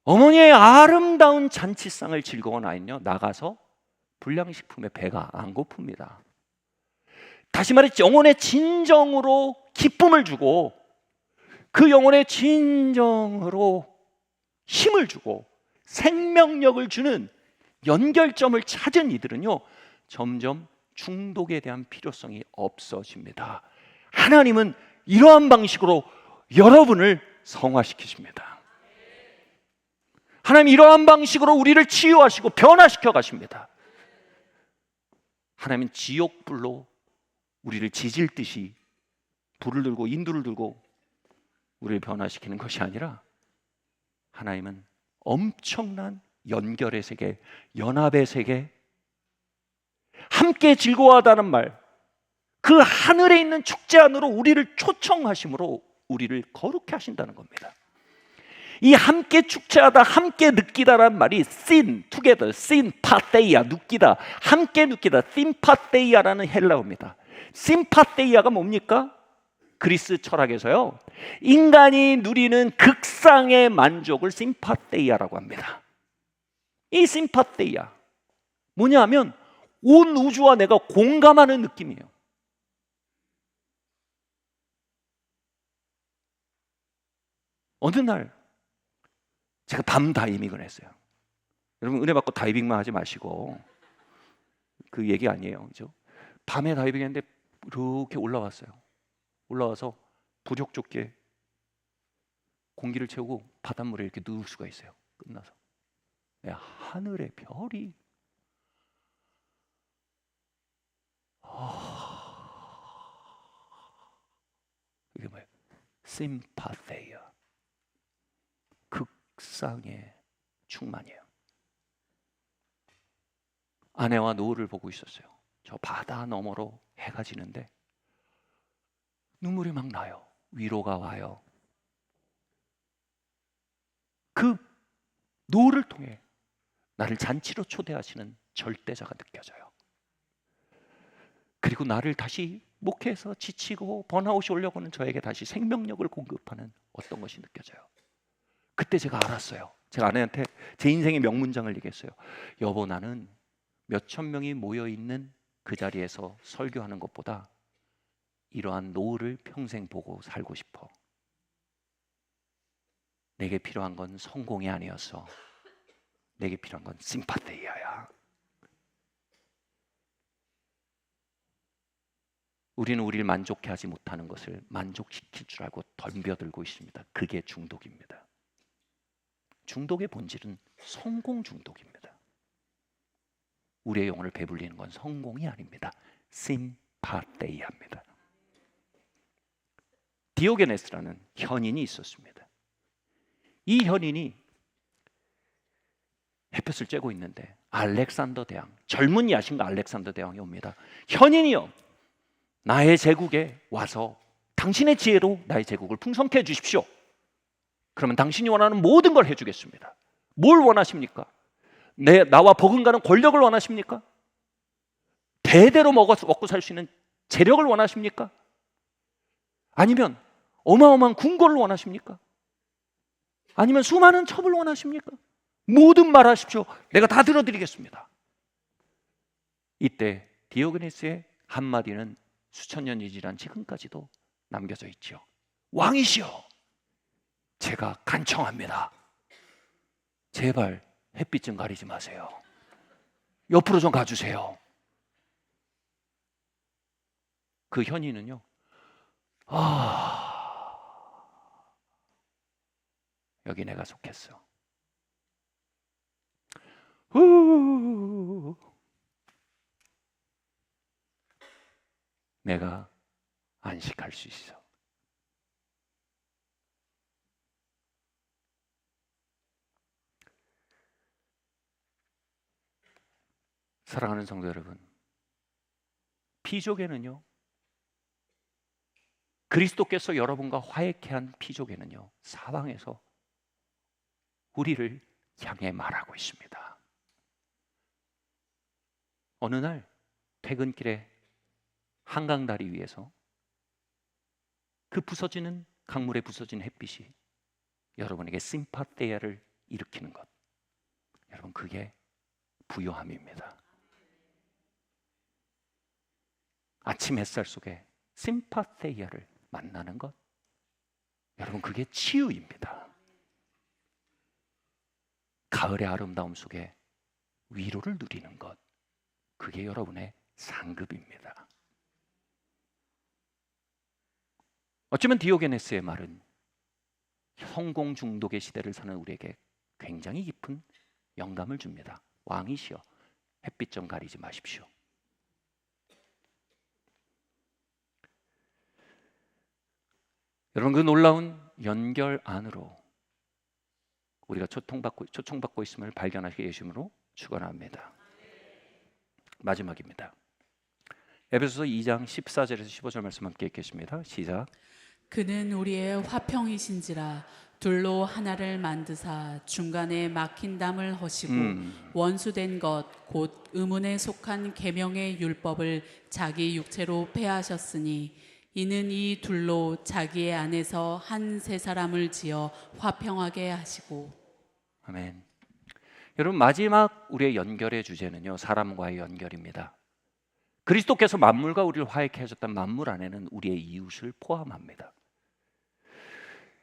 S1: 어머니의 아름다운 잔치상을 즐거운 아이는요, 나가서 불량식품에 배가 안 고픕니다. 다시 말해 영혼의 진정으로 기쁨을 주고 그 영혼의 진정으로 힘을 주고 생명력을 주는 연결점을 찾은 이들은요, 점점 중독에 대한 필요성이 없어집니다. 하나님은 이러한 방식으로 여러분을 성화시키십니다. 하나님 이러한 방식으로 우리를 치유하시고 변화시켜 가십니다. 하나님은 지옥불로 우리를 지질 듯이 불을 들고 인두를 들고 우리를 변화시키는 것이 아니라 하나님은 엄청난 연결의 세계, 연합의 세계, 함께 즐거워하다는 말, 그 하늘에 있는 축제 안으로 우리를 초청하심으로 우리를 거룩해 하신다는 겁니다. 이 함께 축제하다, 함께 느끼다라는 말이 sin, together, synpatheia, 느끼다, 함께 느끼다, sympatheia라는 헬라어입니다. synpatheia가 뭡니까? 그리스 철학에서요, 인간이 누리는 극상의 만족을 심파테이아라고 합니다. 이 심파테이아 뭐냐면 온 우주와 내가 공감하는 느낌이에요. 어느 날 제가 밤 다이빙을 했어요. 여러분 은혜 받고 다이빙만 하지 마시고, 그 얘기 아니에요, 그죠? 밤에 다이빙했는데 이렇게 올라왔어요. 올라와서 부적좁게 공기를 채우고 바닷물에 이렇게 누울 수가 있어요. 끝나서 하늘의 별이 이게 뭐예요? 심파테이아, 극상의 충만이에요. 아내와 노을을 보고 있었어요. 저 바다 너머로 해가 지는데 눈물이 막 나요. 위로가 와요. 그 노을을 통해 나를 잔치로 초대하시는 절대자가 느껴져요. 그리고 나를 다시 목회에서 지치고 번아웃이 오려고 하는 저에게 다시 생명력을 공급하는 어떤 것이 느껴져요. 그때 제가 알았어요. 제가 아내한테 제 인생의 명문장을 얘기했어요. 여보, 나는 몇천 명이 모여있는 그 자리에서 설교하는 것보다 이러한 노을을 평생 보고 살고 싶어. 내게 필요한 건 성공이 아니었어. 내게 필요한 건 심파테이아야. 우리는 우리를 만족해 하지 못하는 것을 만족시킬 줄 알고 덤벼들고 있습니다. 그게 중독입니다. 중독의 본질은 성공 중독입니다. 우리의 영혼을 배불리는 건 성공이 아닙니다. 심파테이아입니다. 디오게네스라는 현인이 있었습니다. 이 현인이 햇볕을 쬐고 있는데 알렉산더 대왕, 젊은 야신가 알렉산더 대왕이 옵니다. 현인이요, 나의 제국에 와서 당신의 지혜로 나의 제국을 풍성케 해주십시오. 그러면 당신이 원하는 모든 걸 해주겠습니다. 뭘 원하십니까? 나와 버금가는 권력을 원하십니까? 대대로 먹고 살 수 있는 재력을 원하십니까? 아니면 어마어마한 궁궐을 원하십니까? 아니면 수많은 첩을 원하십니까? 뭐든 말하십시오. 내가 다 들어드리겠습니다. 이때 디오게네스의 한마디는 수천 년이 지난 지금까지도 남겨져 있죠. 왕이시여, 제가 간청합니다. 제발 햇빛 좀 가리지 마세요. 옆으로 좀 가주세요. 그 현이는요, 여기 내가 속했어. 내가 안식할 수 있어. 사랑하는 성도 여러분, 피조개는요, 그리스도께서 여러분과 화해케 한 피조개는요, 사방에서 우리를 향해 말하고 있습니다. 어느 날 퇴근길에 한강 다리 위에서 그 부서지는 강물에 부서진 햇빛이 여러분에게 심파테아를 일으키는 것, 여러분 그게 부요함입니다. 아침 햇살 속에 심파테아를 만나는 것, 여러분 그게 치유입니다. 가을의 아름다움 속에 위로를 누리는 것, 그게 여러분의 상급입니다. 어쩌면 디오게네스의 말은 성공 중독의 시대를 사는 우리에게 굉장히 깊은 영감을 줍니다. 왕이시여, 햇빛 좀 가리지 마십시오. 여러분, 그 놀라운 연결 안으로 우리가 초청받고 있음을 발견하시게 예수님으로 축원합니다. 마지막입니다. 에베소서 2장 14절에서 15절 말씀 함께 읽겠습니다. 시작.
S2: 그는 우리의 화평이신지라 둘로 하나를 만드사 중간에 막힌 담을 허시고 원수된 것 곧 의문에 속한 계명의 율법을 자기 육체로 폐하셨으니 이는 이 둘로 자기의 안에서 한 세 사람을 지어 화평하게 하시고.
S1: 아멘. 여러분, 마지막 우리의 연결의 주제는요, 사람과의 연결입니다. 그리스도께서 만물과 우리를 화해케 하셨던 만물 안에는 우리의 이웃을 포함합니다.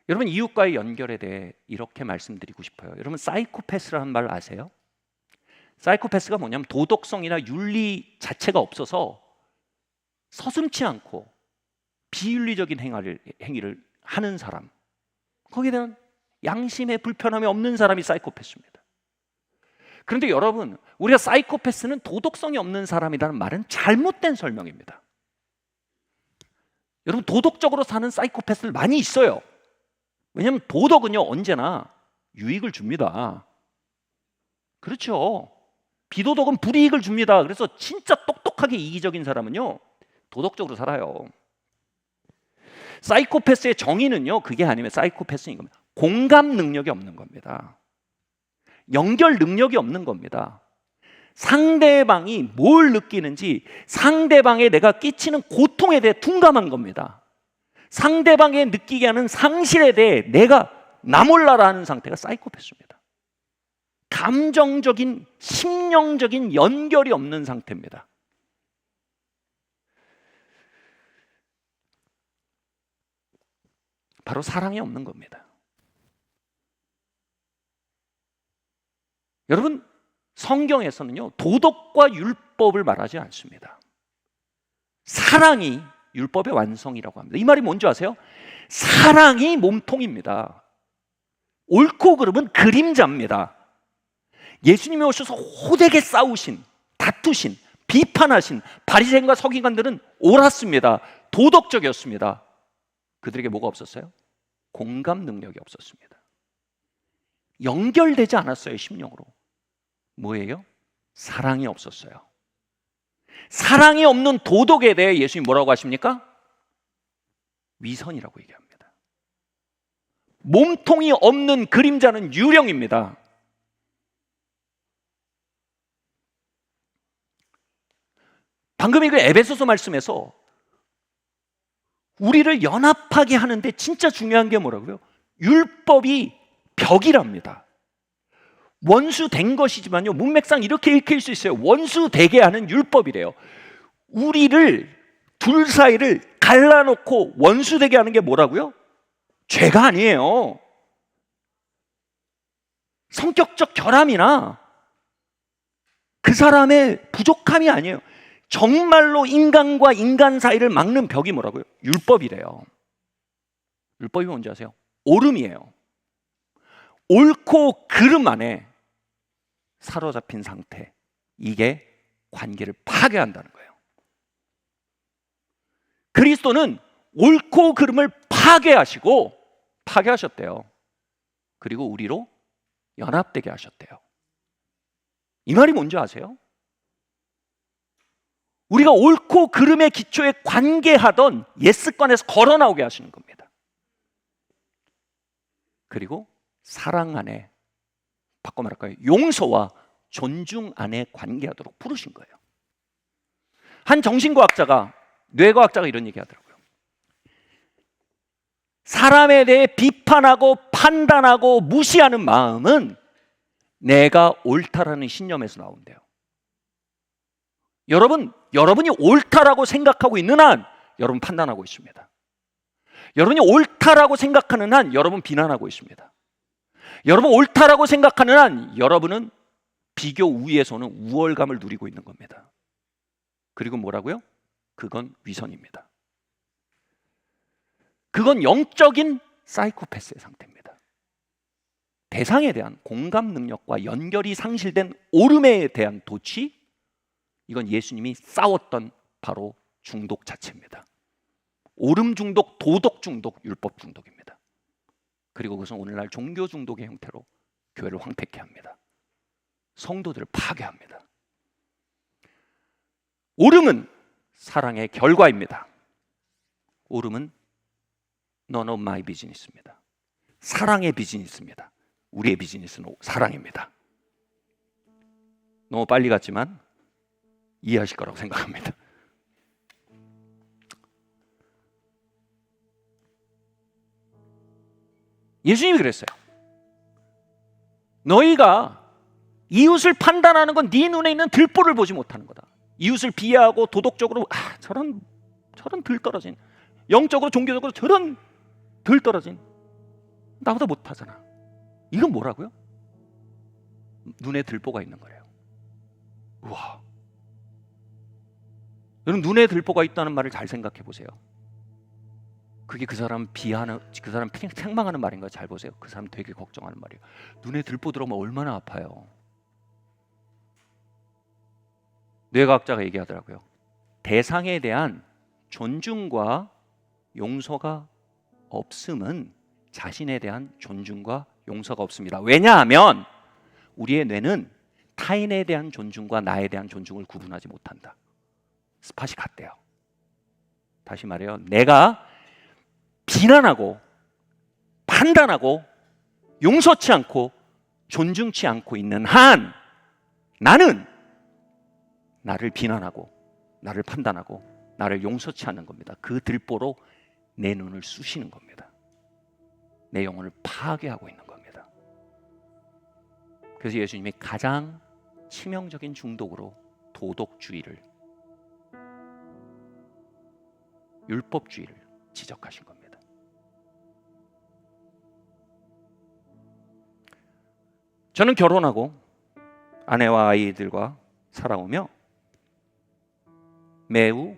S1: 여러분, 이웃과의 연결에 대해 이렇게 말씀드리고 싶어요. 여러분, 사이코패스라는 말 아세요? 사이코패스가 뭐냐면 도덕성이나 윤리 자체가 없어서 서슴지 않고 비윤리적인 행위를 하는 사람, 거기에 대한 양심의 불편함이 없는 사람이 사이코패스입니다. 그런데 여러분, 우리가 사이코패스는 도덕성이 없는 사람이라는 말은 잘못된 설명입니다. 여러분, 도덕적으로 사는 사이코패스들 많이 있어요. 왜냐하면 도덕은요, 언제나 유익을 줍니다. 그렇죠. 비도덕은 불이익을 줍니다. 그래서 진짜 똑똑하게 이기적인 사람은요, 도덕적으로 살아요. 사이코패스의 정의는요, 그게 아니면 사이코패스인 겁니다. 공감 능력이 없는 겁니다. 연결 능력이 없는 겁니다. 상대방이 뭘 느끼는지, 상대방에 내가 끼치는 고통에 대해 둔감한 겁니다. 상대방에 느끼게 하는 상실에 대해 내가 나 몰라라 하는 상태가 사이코패스입니다. 감정적인, 심령적인 연결이 없는 상태입니다. 바로 사랑이 없는 겁니다. 여러분, 성경에서는요, 도덕과 율법을 말하지 않습니다. 사랑이 율법의 완성이라고 합니다. 이 말이 뭔지 아세요? 사랑이 몸통입니다. 옳고 그름은 그림자입니다. 예수님이 오셔서 호되게 싸우신, 다투신, 비판하신 바리새인과 서기관들은 옳았습니다. 도덕적이었습니다. 그들에게 뭐가 없었어요? 공감 능력이 없었습니다. 연결되지 않았어요, 심령으로. 뭐예요? 사랑이 없었어요. 사랑이 없는 도덕에 대해 예수님이 뭐라고 하십니까? 위선이라고 얘기합니다. 몸통이 없는 그림자는 유령입니다. 방금 그 에베소서 말씀에서 우리를 연합하게 하는데 진짜 중요한 게 뭐라고요? 율법이 벽이랍니다. 원수된 것이지만요, 문맥상 이렇게 읽힐 수 있어요. 원수되게 하는 율법이래요. 우리를, 둘 사이를 갈라놓고 원수되게 하는 게 뭐라고요? 죄가 아니에요. 성격적 결함이나 그 사람의 부족함이 아니에요. 정말로 인간과 인간 사이를 막는 벽이 뭐라고요? 율법이래요. 율법이 뭔지 아세요? 오름이에요. 옳고 그름 안에 사로잡힌 상태, 이게 관계를 파괴한다는 거예요. 그리스도는 옳고 그름을 파괴하셨대요. 그리고 우리로 연합되게 하셨대요. 이 말이 뭔지 아세요? 우리가 옳고 그름의 기초에 관계하던 옛 습관에서 걸어 나오게 하시는 겁니다. 그리고 사랑 안에, 바꿔 말할까요? 용서와 존중 안에 관계하도록 부르신 거예요. 한 정신과학자가, 뇌과학자가 이런 얘기 하더라고요. 사람에 대해 비판하고 판단하고 무시하는 마음은 내가 옳다라는 신념에서 나온대요. 여러분이 옳다라고 생각하고 있는 한 여러분 판단하고 있습니다. 여러분이 옳다라고 생각하는 한 여러분 비난하고 있습니다. 여러분 옳다라고 생각하는 한 여러분은 비교 우위에서는 우월감을 누리고 있는 겁니다. 그리고 뭐라고요? 그건 위선입니다. 그건 영적인 사이코패스의 상태입니다. 대상에 대한 공감 능력과 연결이 상실된 오름에 대한 도취, 이건 예수님이 싸웠던 바로 중독 자체입니다. 오름 중독, 도덕 중독, 율법 중독입니다. 그리고 그것은 오늘날 종교 중독의 형태로 교회를 황폐케 합니다. 성도들을 파괴합니다. 오름은 사랑의 결과입니다. 오름은 none of my business입니다. 사랑의 비즈니스입니다. 우리의 비즈니스는 사랑입니다. 너무 빨리 갔지만 이해하실 거라고 생각합니다. 예수님이 그랬어요. 너희가 이웃을 판단하는 건 네 눈에 있는 들보를 보지 못하는 거다. 이웃을 비하하고 도덕적으로 저런 들떨어진, 영적으로 종교적으로 저런 들떨어진, 나보다 못하잖아. 이건 뭐라고요? 눈에 들보가 있는 거래요. 우와. 여러분, 눈에 들보가 있다는 말을 잘 생각해 보세요. 그게 그 사람 비하는, 그 사람 책망하는 말인가? 잘 보세요. 그 사람 되게 걱정하는 말이에요. 눈에 들보 들어오면 얼마나 아파요. 뇌과학자가 얘기하더라고요. 대상에 대한 존중과 용서가 없음은 자신에 대한 존중과 용서가 없습니다. 왜냐하면 우리의 뇌는 타인에 대한 존중과 나에 대한 존중을 구분하지 못한다. 스팟이 같대요. 다시 말해요. 내가 비난하고 판단하고 용서치 않고 존중치 않고 있는 한 나는 나를 비난하고 나를 판단하고 나를 용서치 않는 겁니다. 그 들보로 내 눈을 쑤시는 겁니다. 내 영혼을 파괴하고 있는 겁니다. 그래서 예수님이 가장 치명적인 중독으로 도덕주의를, 율법주의를 지적하신 겁니다. 저는 결혼하고 아내와 아이들과 살아오며 매우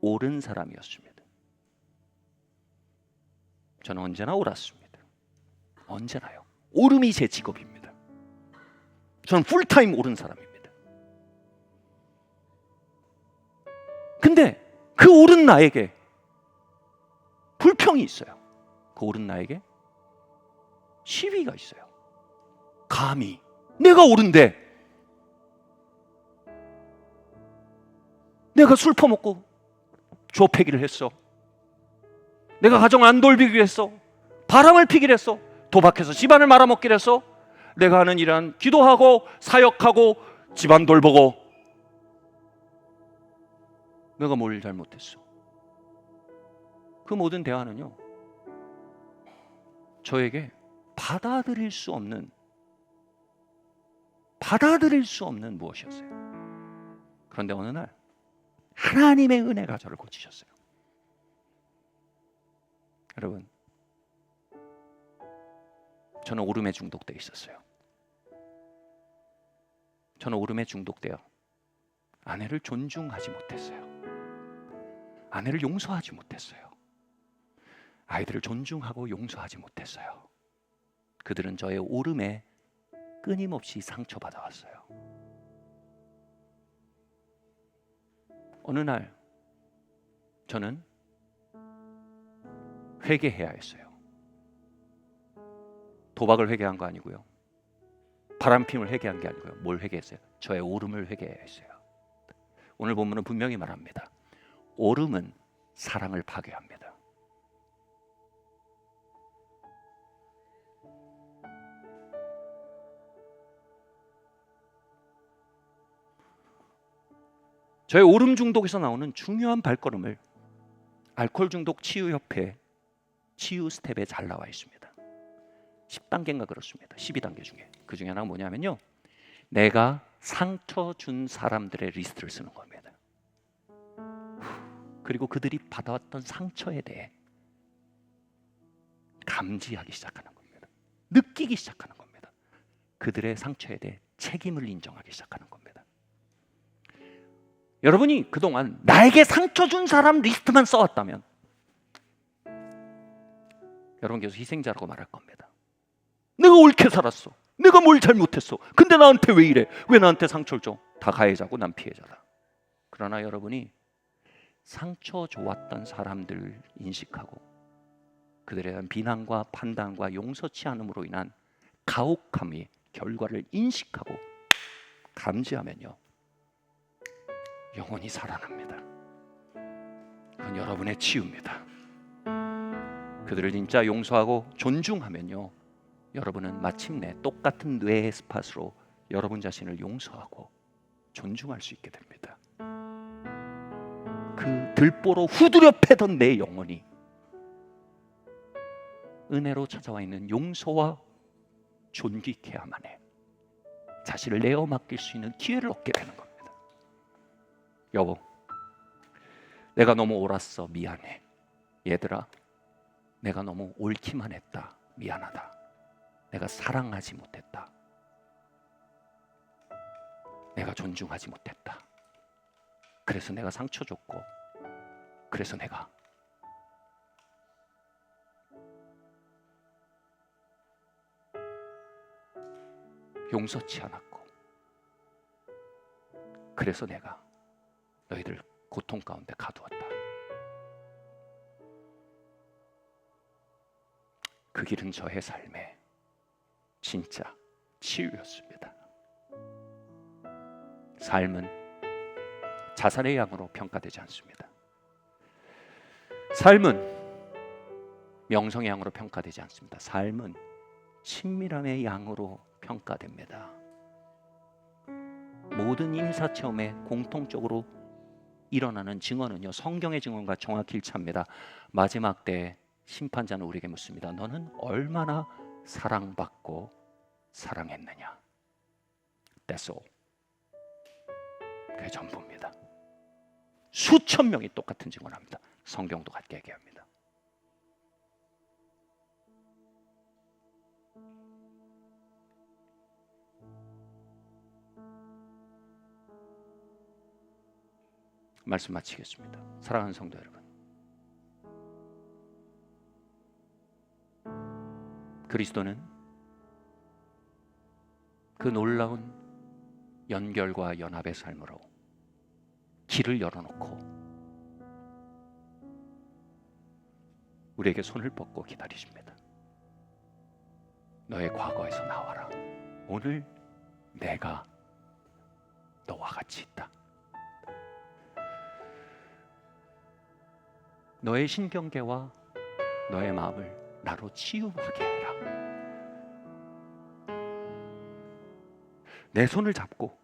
S1: 옳은 사람이었습니다. 저는 언제나 옳았습니다. 언제나요. 옳음이 제 직업입니다. 저는 풀타임 옳은 사람입니다. 근데 그 옳은 나에게 불평이 있어요. 그 옳은 나에게 시비가 있어요. 감히 내가 옳은데, 내가 술 퍼먹고 조패기를 했어, 내가 가정 안 돌보기를 했어, 바람을 피기를 했어, 도박해서 집안을 말아먹기를 했어, 내가 하는 일은 기도하고 사역하고 집안 돌보고, 내가 뭘 잘못했어? 그 모든 대화는요, 저에게 받아들일 수 없는 무엇이었어요. 그런데 어느 날 하나님의 은혜가 저를 고치셨어요. 여러분, 저는 오름에 중독되어 있었어요. 저는 오름에 중독되어 아내를 존중하지 못했어요. 아내를 용서하지 못했어요. 아이들을 존중하고 용서하지 못했어요. 그들은 저의 오름에 끊임없이 상처받아 왔어요. 어느 날 저는 회개해야 했어요. 도박을 회개한 거 아니고요. 바람핌을 회개한 게 아니고요. 뭘 회개했어요? 저의 오름을 회개해야 했어요. 오늘 본문은 분명히 말합니다. 오름은 사랑을 파괴합니다. 저의 오름 중독에서 나오는 중요한 발걸음을 알코올 중독 치유협회 치유 스텝에 잘 나와 있습니다. 10단계인가 그렇습니다. 12단계 중에. 그 중에 하나가 뭐냐면요. 내가 상처 준 사람들의 리스트를 쓰는 겁니다. 그리고 그들이 받아왔던 상처에 대해 감지하기 시작하는 겁니다. 느끼기 시작하는 겁니다. 그들의 상처에 대해 책임을 인정하기 시작하는 겁니다. 여러분이 그동안 나에게 상처 준 사람 리스트만 써왔다면 여러분 계속 희생자라고 말할 겁니다. 내가 옳게 살았어. 내가 뭘 잘못했어. 근데 나한테 왜 이래? 왜 나한테 상처를 줘? 다 가해자고 난 피해자다. 그러나 여러분이 상처 줘왔던 사람들을 인식하고 그들에 대한 비난과 판단과 용서치 않음으로 인한 가혹함의 결과를 인식하고 감지하면요, 영혼이 살아납니다. 그건 여러분의 치유입니다. 그들을 진짜 용서하고 존중하면요, 여러분은 마침내 똑같은 뇌의 스팟으로 여러분 자신을 용서하고 존중할 수 있게 됩니다. 그 들보로 후두려 패던 내 영혼이 은혜로 찾아와 있는 용서와 존귀케야만에 자신을 내어 맡길 수 있는 기회를 얻게 되는 겁니다. 여보, 내가 너무 옳았어. 미안해. 얘들아, 내가 너무 옳기만 했다. 미안하다. 내가 사랑하지 못했다. 내가 존중하지 못했다. 그래서 내가 상처 줬고, 그래서 내가 용서치 않았고, 그래서 내가 너희들 고통 가운데 가두었다. 그 길은 저의 삶의 진짜 치유였습니다. 삶은 자살의 양으로 평가되지 않습니다. 삶은 명성의 양으로 평가되지 않습니다. 삶은 친밀함의 양으로 평가됩니다. 모든 인사체험에 공통적으로 일어나는 증언은요, 성경의 증언과 정확히 일치합니다. 마지막 때 심판자는 우리에게 묻습니다. 너는 얼마나 사랑받고 사랑했느냐? That's all. 그게 전부입니다. 수천 명이 똑같은 증언합니다. 성경도 같게 얘기합니다. 말씀 마치겠습니다. 사랑하는 성도 여러분, 그리스도는 그 놀라운 연결과 연합의 삶으로 길을 열어놓고 우리에게 손을 뻗고 기다리십니다. 너의 과거에서 나와라. 오늘 내가 너와 같이 있다. 너의 신경계와 너의 마음을 나로 치유하게 해라. 내 손을 잡고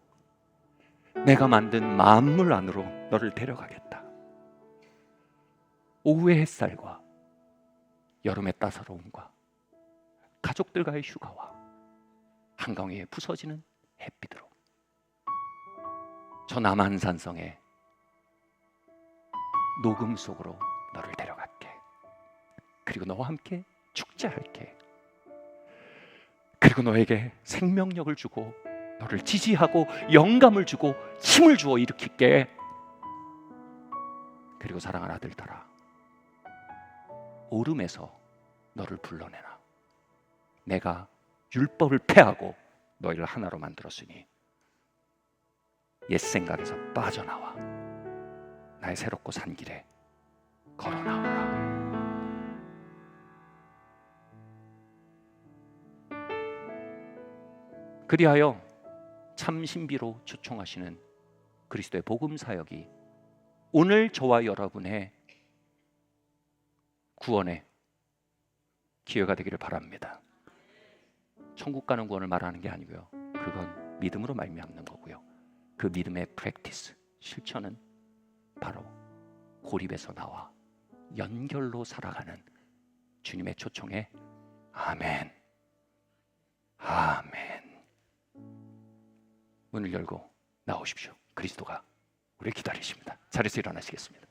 S1: 내가 만든 만물 안으로 너를 데려가겠다. 오후의 햇살과 여름의 따사로움과 가족들과의 휴가와 한강위에 부서지는 햇빛으로 저 남한산성의 녹음 속으로 너를 데려갈게. 그리고 너와 함께 축제할게. 그리고 너에게 생명력을 주고 너를 지지하고 영감을 주고 힘을 주어 일으킬게. 그리고 사랑하는 아들들아, 오름에서 너를 불러내라. 내가 율법을 폐하고 너희를 하나로 만들었으니 옛 생각에서 빠져나와 나의 새롭고 산 길에 걸어 나오라. 그리하여 참 신비로 초청하시는 그리스도의 복음 사역이 오늘 저와 여러분의 구원의 기회가 되기를 바랍니다. 천국 가는 구원을 말하는 게 아니고요, 그건 믿음으로 말미암는 거고요, 그 믿음의 프랙티스, 실천은 바로 고립에서 나와 연결로 살아가는 주님의 초청에 아멘, 아멘. 문을 열고 나오십시오. 그리스도가 우리를 기다리십니다. 자리에서 일어나시겠습니다.